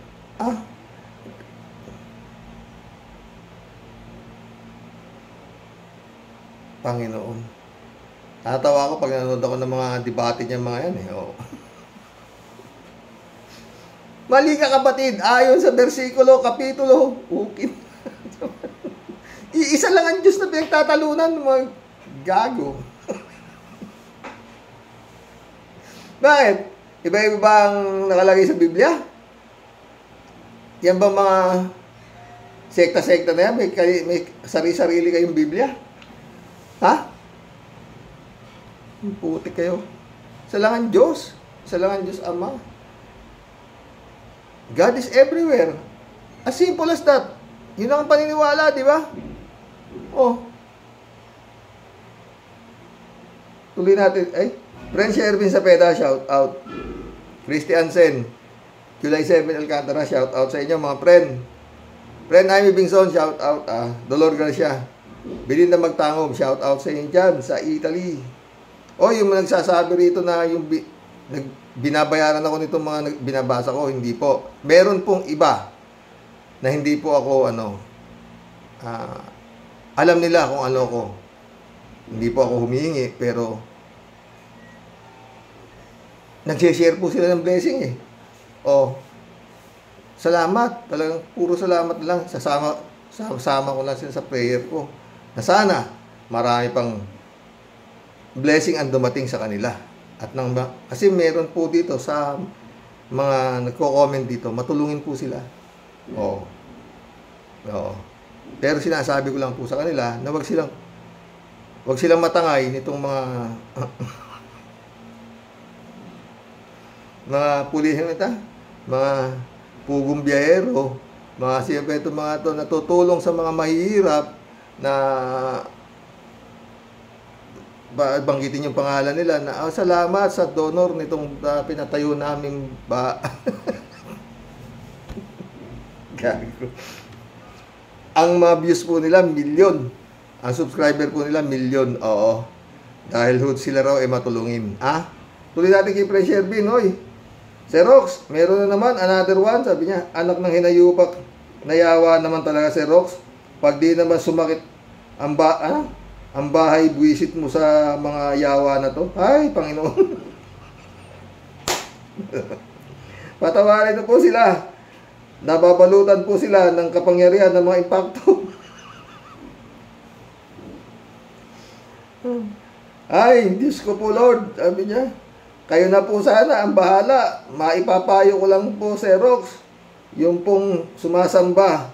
Panginoon. Natawa ako pag nanonood ako ng mga debate niya mga yan eh. Oo. Mali ka, kapatid. Ayon sa bersikulo, kapitulo, ukit. Iisa lang ang Diyos na pinagtatalunan, mga gago. Bakit? Iba-iba ba ang nakalagay sa Biblia? Yan ba mga sekta-sekta na yan? May sarili-sarili kayong Biblia? Ha? Puti kayo. Isa lang ang Diyos. Isa lang ang Diyos Ama. God is everywhere. As simple as that. Yun ang paniniwala, di ba? Oh. Tuloy natin. Ay, friend Shervin Sapeda, shout out. Christian Sen, July 7 Alcantara, shout out sa inyo mga friend. Friend Jaime Bingson, shout out. Dolor Garcia, Belinda Magtangom, shout out sa inyo dyan, sa Italy. O, yung nagsasabi rito na yung binabayaran ako nitong mga binabasa ko, hindi po. Meron pong iba na hindi po ako, alam nila kung ano ko. Hindi po ako humihingi, pero nag-share po sila ng blessing eh. O, salamat. Talagang puro salamat lang. Sasama ko lang sila sa prayer ko. Na sana, marami pang blessing ang dumating sa kanila. At kasi meron po dito sa mga nagko-comment dito, matulungin po sila. Oo. Pero sinasabi ko lang po sa kanila na wag silang matangay nitong mga pulihan ito, mga pugong biyahero, siyempre itong mga ito natutulong sa mga mahihirap na banggitin yung pangalan nila na salamat sa donor nitong pinatayo namin ba. Gago. Ang mga views po nila, milyon. Ang subscriber po nila, milyon. Oo. Dahil sila raw matulungin. Tuloy natin kay Friend Shervin, oy. Rox, meron na naman, another one. Sabi niya, anak ng hinayupak. Nayawa naman talaga si Rox. Pag di naman sumakit ang bahay, buwisit mo sa mga yawa na to. Ay, Panginoon. Patawarin na po sila. Nababalutan po sila ng kapangyarihan ng mga impacto. Ay, Diyos ko po Lord, sabi niya, kayo na po sana ang bahala. Maipapayo ko lang po, Rox, yung pong sumasamba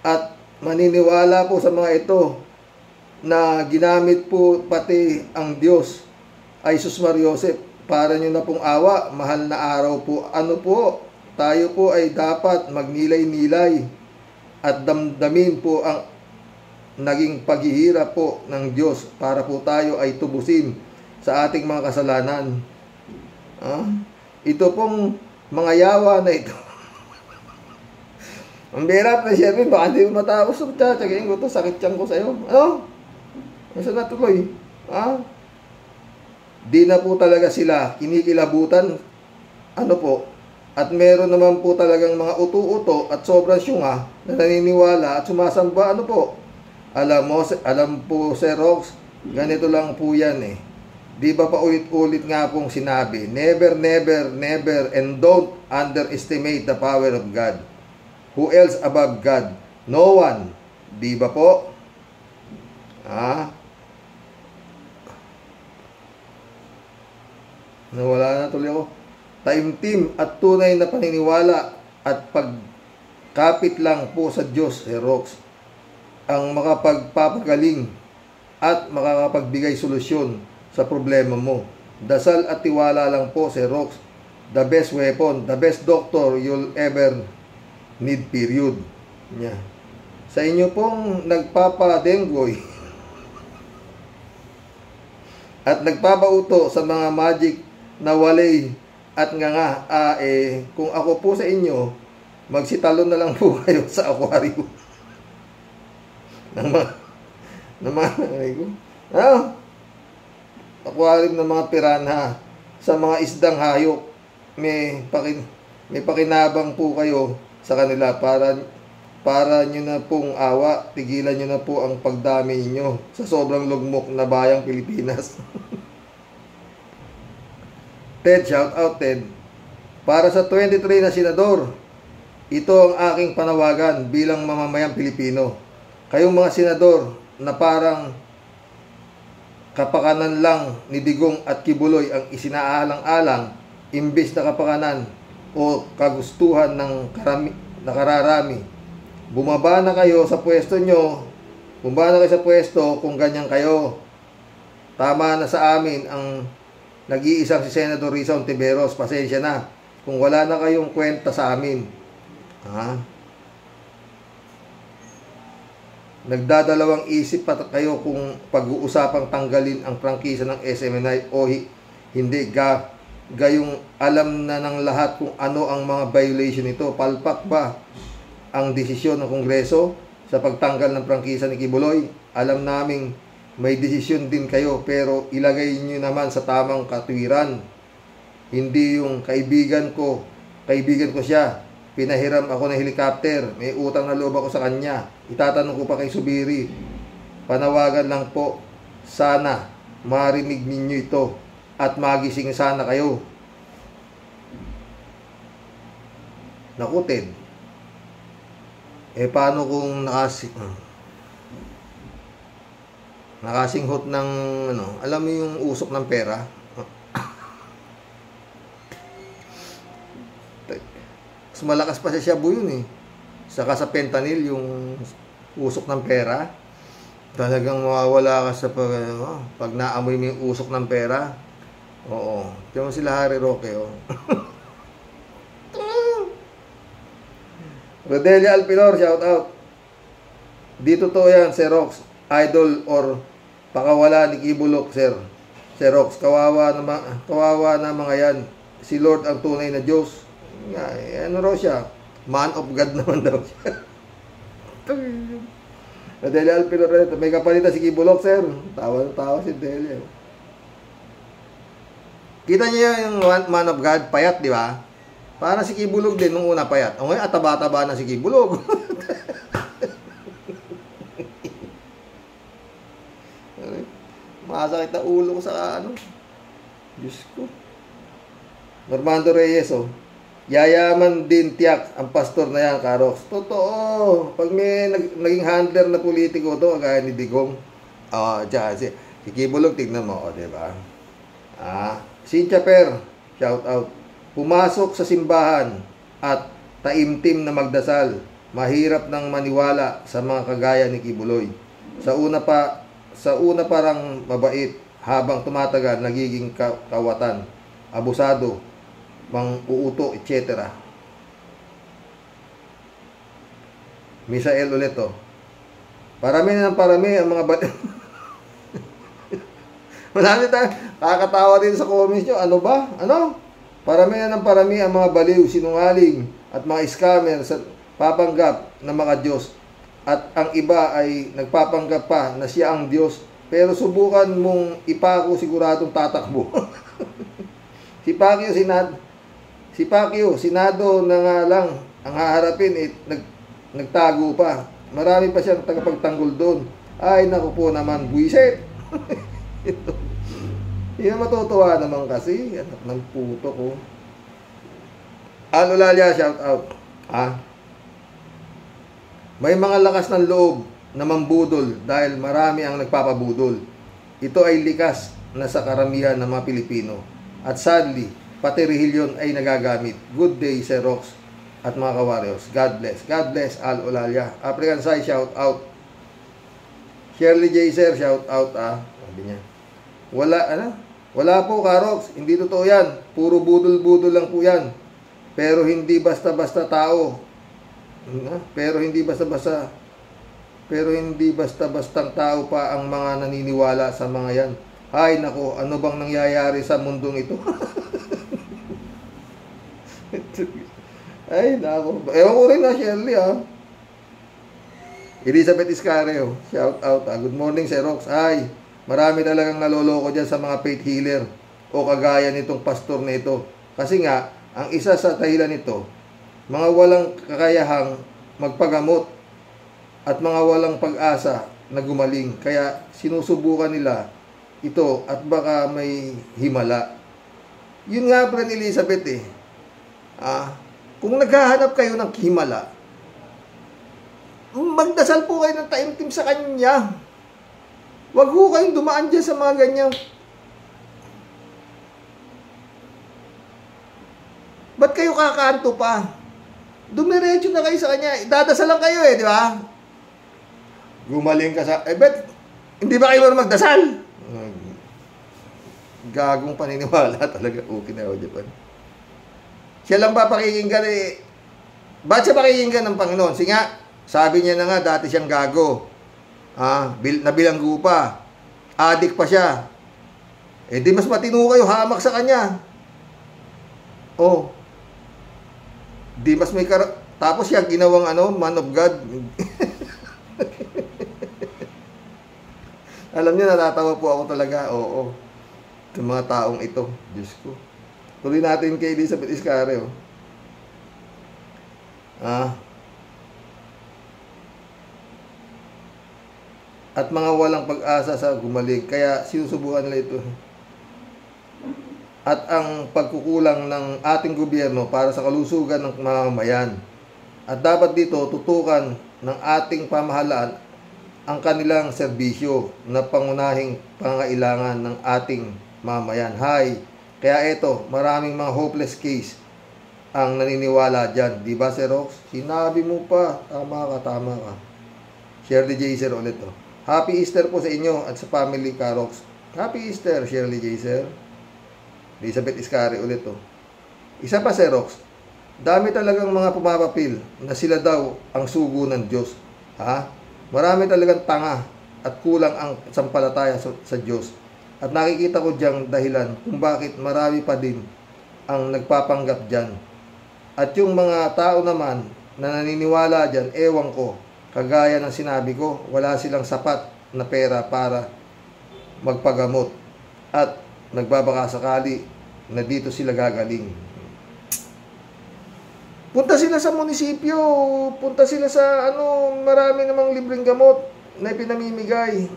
at maniniwala po sa mga ito na ginamit po pati ang Diyos ay Jesus Mariosep para nyo na pong awa, mahal na araw po. Ano po, tayo po ay dapat magnilay-nilay at damdamin po ang naging paghihirap po ng Diyos para po tayo ay tubusin sa ating mga kasalanan. Ito pong mga yawa na ito. Ang berap na Shervin, baka hindi mo matapos. Tsagayin ko ito, sakit tiyan ko sa'yo. Masa na tuloy? Di na po talaga sila kinikilabutan. At meron naman po talagang mga uto-uto at sobrang syunga na naniniwala at sumasamba. Alam po, Sir Rox, ganito lang po yan eh. Di ba pa ulit-ulit nga pong sinabi, never, never, never, and don't underestimate the power of God. Who else above God? No one. Di ba po? Nawala na tuloy ako. Taimtim at tunay na paniniwala at pagkapit lang po sa Diyos, Rox, ang makapagpapagaling at makakapagbigay solusyon sa problema mo. Dasal at tiwala lang po, Rox. The best weapon, the best doctor you'll ever need, period. Sa inyo pong nagpapadenggoy at nagpapauto sa mga magic na walay at kung ako po sa inyo, magsitalon na lang po kayo sa aquarium ng mga aquarium ng mga piranha, sa mga isdang hayop. May pakinabang po kayo sa kanila para nyo na pong awa, tigilan nyo na po ang pagdami nyo sa sobrang lugmok na bayang Pilipinas. Ted, shout out Ted. Para sa 23 na senador, ito ang aking panawagan bilang mamamayang Pilipino. Kayong mga senador na parang kapakanan lang ni Digong at Kibuloy ang isinaalang-alang imbes na kapakanan o kagustuhan ng nakararami. Bumaba na kayo sa pwesto nyo. Bumaba na kayo sa pwesto kung ganyan kayo. Tama na sa amin ang nag-iisang si Senator Risa Ontiveros. Pasensya na kung wala na kayong kwenta sa amin. Nagdadalawang isip pa kayo kung pag-uusapang tanggalin ang prangkisa ng SMNI o hindi. Gayong alam na ng lahat kung ano ang mga violation nito. Palpak ba ang desisyon ng Kongreso sa pagtanggal ng prangkisa ni Kibuloy? Alam naming may desisyon din kayo, pero ilagay nyo naman sa tamang katwiran. Hindi yung kaibigan ko siya, pinahiram ako ng helicopter, may utang na loob ako sa kanya, itatanong ko pa kay Subiri. Panawagan lang po, sana marinig ninyo ito at magising sana kayo. Naku, Ted, paano kung nakasinghot ng alam mo yung usok ng pera? Mas malakas pa sa Shabu yun saka sa fentanyl yung usok ng pera. Talagang mawawala ka sa pag naamoy mo yung usok ng pera. Oo, diyan mo sila Harry Roque Rodelia Alpilor, shout out. Dito to yan, Xerox, idol or pakawala ni Kibulok, sir. Xerox, kawawa na mga yan. Si Lord ang tunay na Diyos. Ano raw siya? Man of God naman daw siya. Rodelia Alpilor, may kapalitan si Kibulok, sir. Tawa si Delia. Kita niyo yung man of God, payat, di ba? Para si Kibulog din nung una payat. O ngayon, ataba-taba na si Kibulog. Masakit na ulo ko sa Diyos ko. Normando Reyes, yayaman din tiyak ang pastor na yan, Karox. Totoo. Pag may naging handler na politiko to, kagaya ni Digong. Diyan, si Kibulog, tignan mo, diba? Cynthia Per, shout out. Pumasok sa simbahan at taimtim na magdasal. Mahirap nang maniwala sa mga kagaya ni Kibuloy. Sa una parang mabait, habang tumatagal nagiging kawatan, abusado, mang-uuto, etc. Misael ulit Parami na ng parami ang mga Marami tayo, kakatawa din sa comments nyo. Ano ba? Parami na ng parami ang mga baliw, sinungaling, at mga scammer sa papanggap na mga Diyos. At ang iba ay nagpapanggap pa na siya ang Diyos. Pero subukan mong ipako, siguradong tatakbo. Si Pacquiao, Senado na nga lang ang haharapin, nagtago pa. Marami pa siyang tagapagtanggol doon. Ay, naku po naman, buwisit. Hindi matutuwa naman kasi. Anak ng puto ko. Alulalia, shout out. May mga lakas ng loob na mambudol dahil marami ang nagpapabudol. Ito ay likas na sa karamihan ng mga Pilipino. At sadly, pati rehilyon ay nagagamit. Good day, Xerox at mga kawaryos. God bless. God bless, Alulalia. African Sai, shout out. Shirley J. Sir, shout out. Sabi niya. Wala po, Karox. Hindi totoo yan. Puro budol-budol lang po yan. Pero hindi basta-basta tao. Pero hindi basta-bastang tao pa ang mga naniniwala sa mga yan. Hay nako, ano bang nangyayari sa mundong ito? Ay nako. Ewan ko rin Shirley Elizabeth Iscareo, shout out. Good morning, Xerox. Ay, marami talagang naloloko dyan sa mga faith healer o kagaya nitong pastor na ito. Kasi nga, ang isa sa dahilan nito, mga walang kakayahang magpagamot at mga walang pag-asa na gumaling. Kaya sinusubukan nila ito at baka may himala. Yun nga, Brad Elizabeth kung naghahanap kayo ng himala, magdasal po kayo ng taimtim sa kanya. Huwag ho kayong dumaan dyan sa mga ganyang. Ba't kayo kakanto pa? Dumiretso na kayo sa kanya. Dadasal lang kayo di ba? Gumaling ka sa... bet, hindi ba kayo magdasal? Gagong paniniwala talaga. Okinawa, Japan. Siya lang ba pakikinggan eh? Ba't siya pakikinggan ng Panginoon? Sige nga, sabi niya na nga, dati siyang gago. Nabilanggo pa. Adik pa siya. Eh di mas matino kayo, hamak sa kanya. Oh. Di mas may tapos siya ginawang man of God. Alam niyo, natatawa po ako talaga. Oo. Yung mga taong ito. Diyos ko. Tuloy natin kay Elizabeth Iscare. At mga walang pag-asa sa gumaling. Kaya sinusubukan nila ito. At ang pagkukulang ng ating gobyerno para sa kalusugan ng mamamayan. At dapat dito tutukan ng ating pamahalaan ang kanilang serbisyo na pangunahing pangailangan ng ating mamamayan. Kaya ito, maraming mga hopeless case ang naniniwala dyan. Di ba, Sir Rox? Sinabi mo pa. Tama ka. Shirley J. Sir ulit. Happy Easter po sa inyo at sa family ka, Rox. Happy Easter, Shirley J. Sir. Elizabeth Iscare ulit. Isa pa, Sir Rox. Dami talagang mga pumapapil na sila daw ang sugo ng Diyos. Marami talagang tanga at kulang ang sampalataya sa Diyos. At nakikita ko diyang dahilan kung bakit marami pa din ang nagpapanggap dyan. At yung mga tao naman na naniniwala dyan, ewan ko, kagaya ng sinabi ko, wala silang sapat na pera para magpagamot. At nagbabakasakali na dito sila gagaling. Punta sila sa munisipyo, punta sila sa marami namang libreng gamot na ipinamimigay.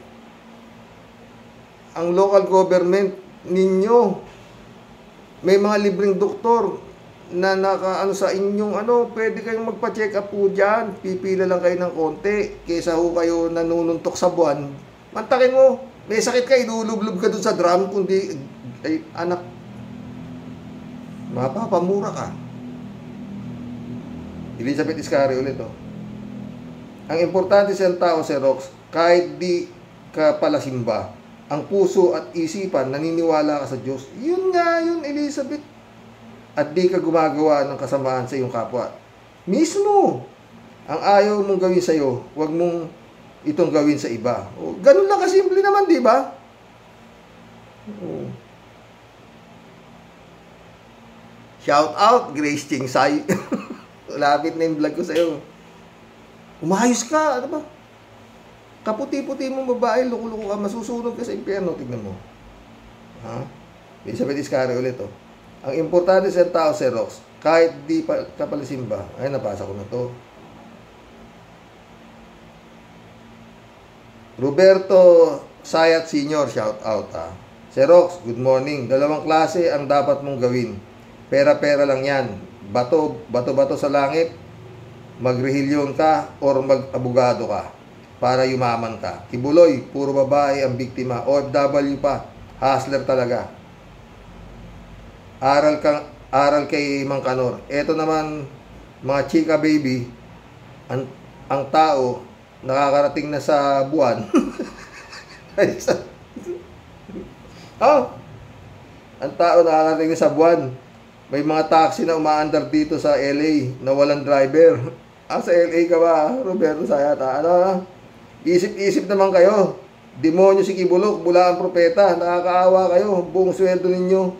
Ang local government ninyo, may mga libreng doktor na sa inyong pwede kayong magpa-check up po dyan. Pipila lang kayo ng konti kaysa ho kayo nanununtok sa buwan. Mantakin mo, may sakit ka, ilulublob ka dun sa drum, kundi anak, mapapamura ka. Elizabeth Iscare ulit. Ang importante sa tao, Sir Rox, kahit di ka palasimba, ang puso at isipan, naniniwala ka sa Diyos. Yun nga yun, Elizabeth. At di ka gumagawa ng kasamaan sa iyong kapwa. Mismo, ang ayaw mong gawin sa iyo, huwag mong itong gawin sa iba. Ganun lang kasimple naman, di ba? Shout out, Grace Chingsay. Lapit na yung vlog ko sa iyo. Umayos ka, ano ba? Kaputi-puti mong babae, luko-luko ka, masusunod ka sa impyerno, tignan mo. Elizabeth Iscare ulit. Ang importante sa tao, Sir Rox, kahit di pa kapalisimba, ay napasa ko na to. Roberto Sayat Sr., shout out. Sir Rox, good morning. 2 klase ang dapat mong gawin. Pera-pera lang yan. Bato-bato sa langit, magrehilyon ka or mag-abogado ka para yumaman ka. Kibuloy, puro babae ang biktima. OFW pa, hustler talaga. Aral kay Mang Kanor. Ito naman, mga chika baby, ang tao nakakarating na sa buwan. Ang tao nakakarating na sa buwan. May mga taxi na umaandar dito sa LA na walang driver. Sa LA ka ba, Roberto Sayat? Isip-isip naman kayo. Demonyo si Kibulok, bula ang propeta. Nakakaawa kayo. Buong sweldo ninyo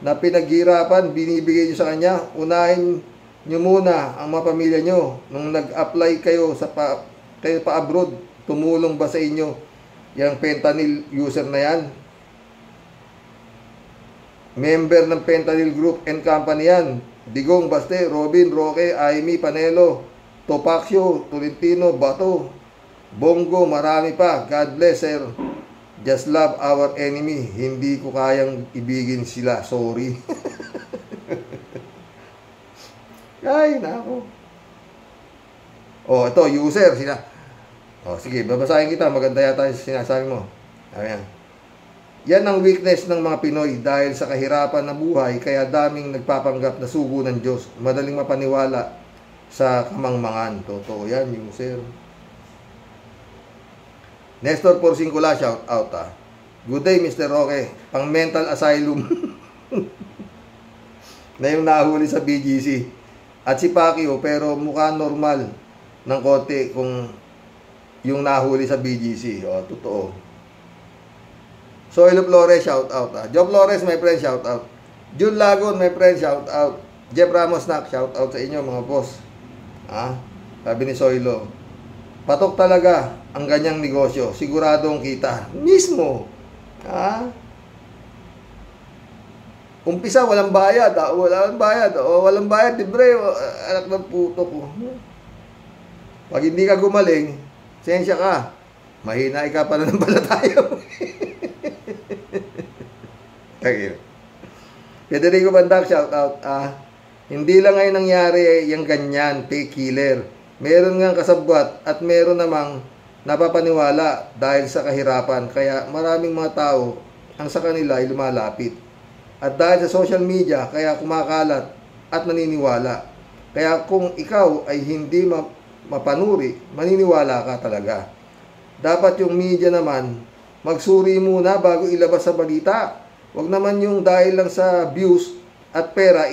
na pinaghirapan, binibigay nyo sa kanya. Unahin nyo muna ang mga pamilya nyo. Nung nag-apply kayo kayo pa abroad, tumulong ba sa inyo yung fentanyl user na yan? Member ng Fentanyl Group and Company yan. Digong, Baste, Robin, Roque, Aimee, Panelo, Topacio, Tolentino, Bato, Bongo, marami pa. God bless, sir. Just love our enemy. Hindi ko kayang ibigin sila. Sorry. Ay, nako. Ito, user. Sige, babasahin kita. Maganda yata yung sinasabi mo. Ayan. Yan ang weakness ng mga Pinoy dahil sa kahirapan na buhay, kaya daming nagpapanggap na sugo ng Diyos. Madaling mapaniwala sa kamangmangan. Totoo yan, user. Nestor Porcingula, shout out. Good day, Mr. Roque. Pang mental asylum. Na yung nahuli sa BGC. At si Pacquiao, pero mukha normal ng konti kung yung nahuli sa BGC. O, totoo. Soilo Flores, shout out. Joe Flores, my friend, shout out. Jun Lagon, my friend, shout out. Jeff Ramos, shout out sa inyo, mga boss. Sabi ni Soilo, patok talaga ang ganyang negosyo. Siguradong kita. Mismo. Umpisa, walang bayad. Walang bayad. Walang bayad, libre. Anak ng puto ko. Pag hindi ka gumaling, sensya ka. Mahina ka pa na ng tayo. Federico Bandak, shout out. Hindi lang ngayon nangyari yung ganyan, fake killer. Meron nga kasabwat at meron namang napapaniwala dahil sa kahirapan. Kaya maraming mga tao ang sa kanila ay lumalapit. At dahil sa social media, kaya kumakalat at naniniwala. Kaya kung ikaw ay hindi mapanuri, maniniwala ka talaga. Dapat yung media naman, magsuri muna bago ilabas sa balita. Huwag naman yung dahil lang sa views at pera,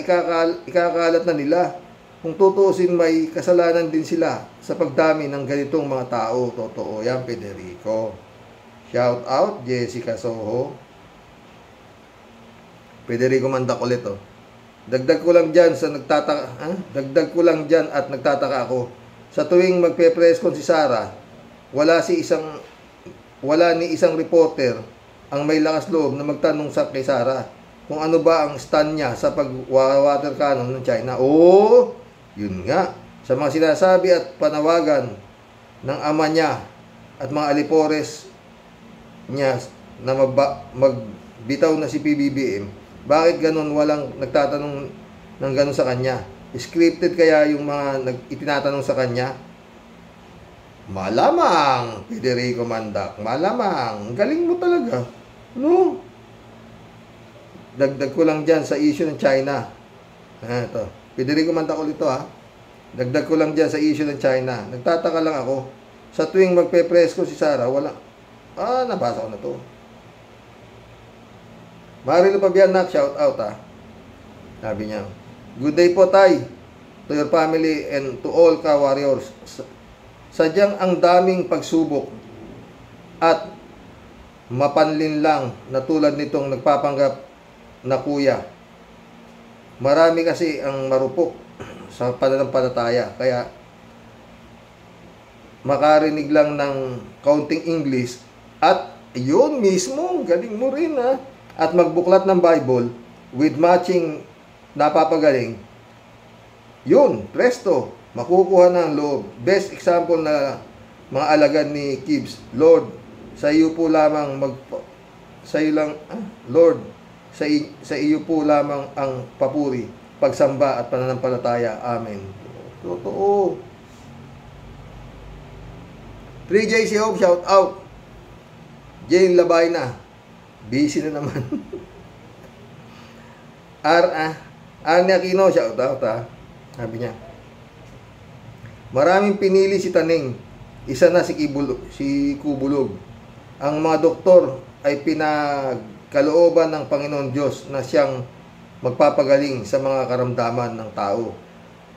ikakalat na nila. Kung tutuusin, may kasalanan din sila sa pagdami ng ganitong mga tao. Totoo yan, Federico. Shout out, Jessica Soho. Federico Mandak ulit, Dagdag ko lang dyan at nagtataka ako. Sa tuwing magpe-press con si Sara, wala ni isang reporter ang may lakas loob na magtanong sa kay Sara kung ano ba ang stand niya sa pag-water cannon ng China. Yun nga. Sa mga sinasabi at panawagan ng ama niya at mga alipores niya na magbitaw na si PBBM, bakit ganun walang nagtatanong ng ganun sa kanya? Scripted kaya yung mga itinatanong sa kanya? Malamang, Federico Mandak, malamang. Galing mo talaga. No? Dagdag ko lang dyan sa issue ng China. Ito. Federico Mandak ulit ito, Dagdag ko lang dyan sa issue ng China. Nagtataka lang ako. Sa tuwing magpe-press ko si Sara, wala. Nabasa ko na to. Marilo Pabianak, shout out, Sabi niya, good day po, Tay, to your family and to all ka-warriors. Sadyang ang daming pagsubok at mapanlin lang na tulad nitong nagpapanggap na kuya. Marami kasi ang marupok sa pananampalataya, kaya makarinig lang ng kaunting English at yun mismo, galing mo rin at magbuklat ng Bible with matching napapagaling, yun, presto, makukuha ng loob. Best example na mga alagad ni Kibbs. Lord, sa iyo po lamang Lord, sa iyo po lamang ang papuri, pagsamba at pananampalataya. Amen. Totoo. 3JC Hope, shout out. Jane Labay na. Busy na naman. Arne Aquino, shout out, Sabi niya, maraming pinili si Taning. Isa na si Kubulog. Ang mga doktor ay pinagkalooban ng Panginoon Diyos na siyang magpapagaling sa mga karamdaman ng tao.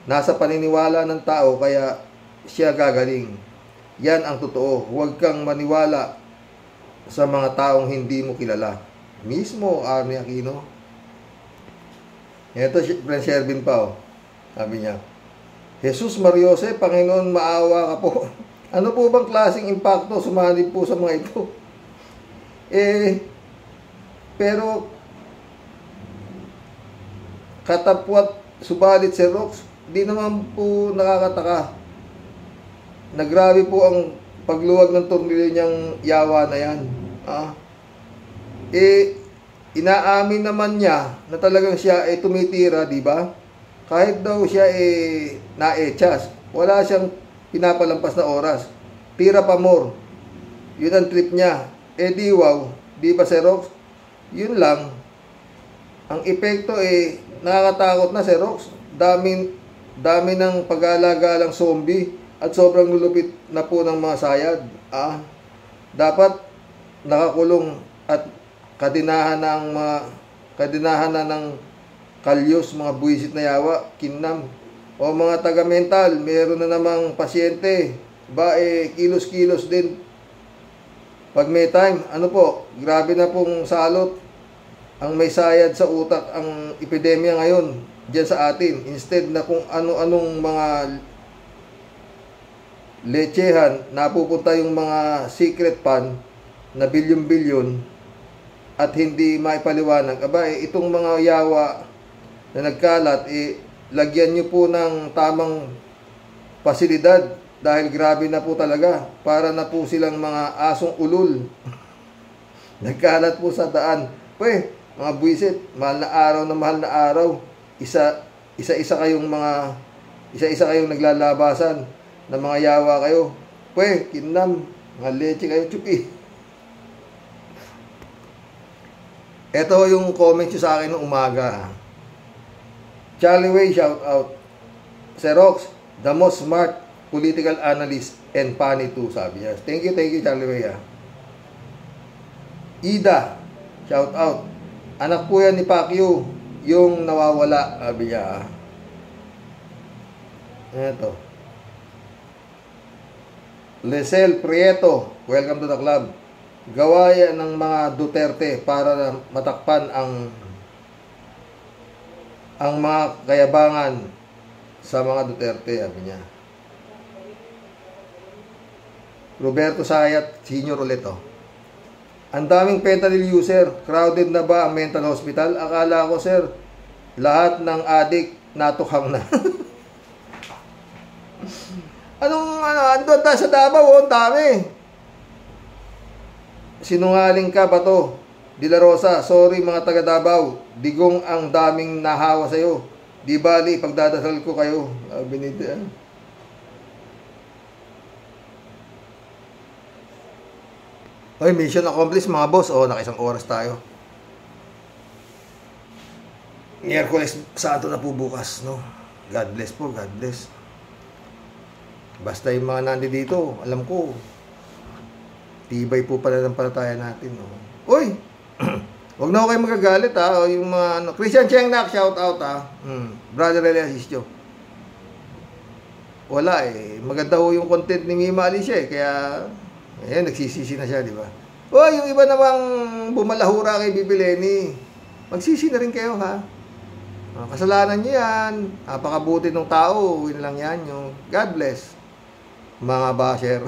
Nasa paniniwala ng tao kaya siya gagaling. Yan ang totoo. Huwag kang maniwala sa mga taong hindi mo kilala. Mismo, Arne Aquino. Ito, Prince Shervin pa, Sabi niya, Jesus Mariose, Panginoon, maawa ka po. Ano po bang klaseng impacto sumanib po sa mga ito? Pero katapwat subalit si Rox, di naman po nakakataka. Nagrabe po ang pagluwag ng tornilyo niyang yawa na yan. Inaamin naman niya na talagang siya tumitira, di ba? Kahit daw siya naechas, wala siyang pinapalampas na oras. Tira pa more. Yun ang trip niya. Di wow, di ba, Xerox? Yun lang. Ang epekto nakakatakot na, Xerox. Dami ng pag-aalaga lang zombie at sobrang lulupit na po ng mga sayad. Dapat nakakulong at kadinahan na ng kalyos, mga buwisit na yawa, kinam. O mga taga-mental, meron na namang pasyente, kilos-kilos din. Pag may time, ano po, grabe na pong salot ang may sayad sa utak ang epidemya ngayon dyan sa atin. Instead na kung ano-anong mga lechehan, napupunta yung mga secret pan na bilyon-bilyon at hindi maipaliwanag. Itong mga yawa na nagkalat, lagyan nyo po ng tamang pasilidad dahil grabe na po talaga. Para na po silang mga asong ulul. Nagkalat po sa daan. Mga buwisit, mahal na araw. Isa-isa kayong naglalabasan na mga yawa kayo. Kinam, mga leche kayo, chupi. Ito yung comment nyo sa akin ng umaga. Charlie Way, shout out. Xerox, the most smart political analyst and funny too, sabi niya. Thank you Charlie Way. Ida, shout out. Anak po yan ni Pacquiao, yung nawawala, sabi niya. Ito. Lesel Prieto, welcome to the club. Gawayan ng mga Duterte para matakpan ang mga kayabangan sa mga Duterte, sabi niya. Roberto Sayat, senior ulit, Ang daming fentanyl user, crowded na ba ang mental hospital? Akala ko, sir, lahat ng addict natukhang na. Andun tayo sa Davao, ang dami. Sinungaling ka ba to? De La Rosa, sorry mga taga Davao, digong ang daming nahawa sa'yo. Di bali, pagdadasal ko kayo. Binitian. Mission accomplished mga boss. Nakisang oras tayo. Miyerkules Santo na po bukas, no? God bless po, God bless. Basta yung mga nandito, alam ko, tibay po pala ng palataya natin, no? Huwag na ako kayo magagalit, yung mga, Christian Chengnak, shout out, Brother Eliasisyo. Wala, maganda ho yung content ni Mima Alicia, kaya, nagsisisi na siya, di ba? Yung iba namang bumalahura kay Bibi Lenny, magsisi na rin kayo, ha? Kasalanan nyo yan. Napakabuti ng tao, win lang yan. God bless, mga basher.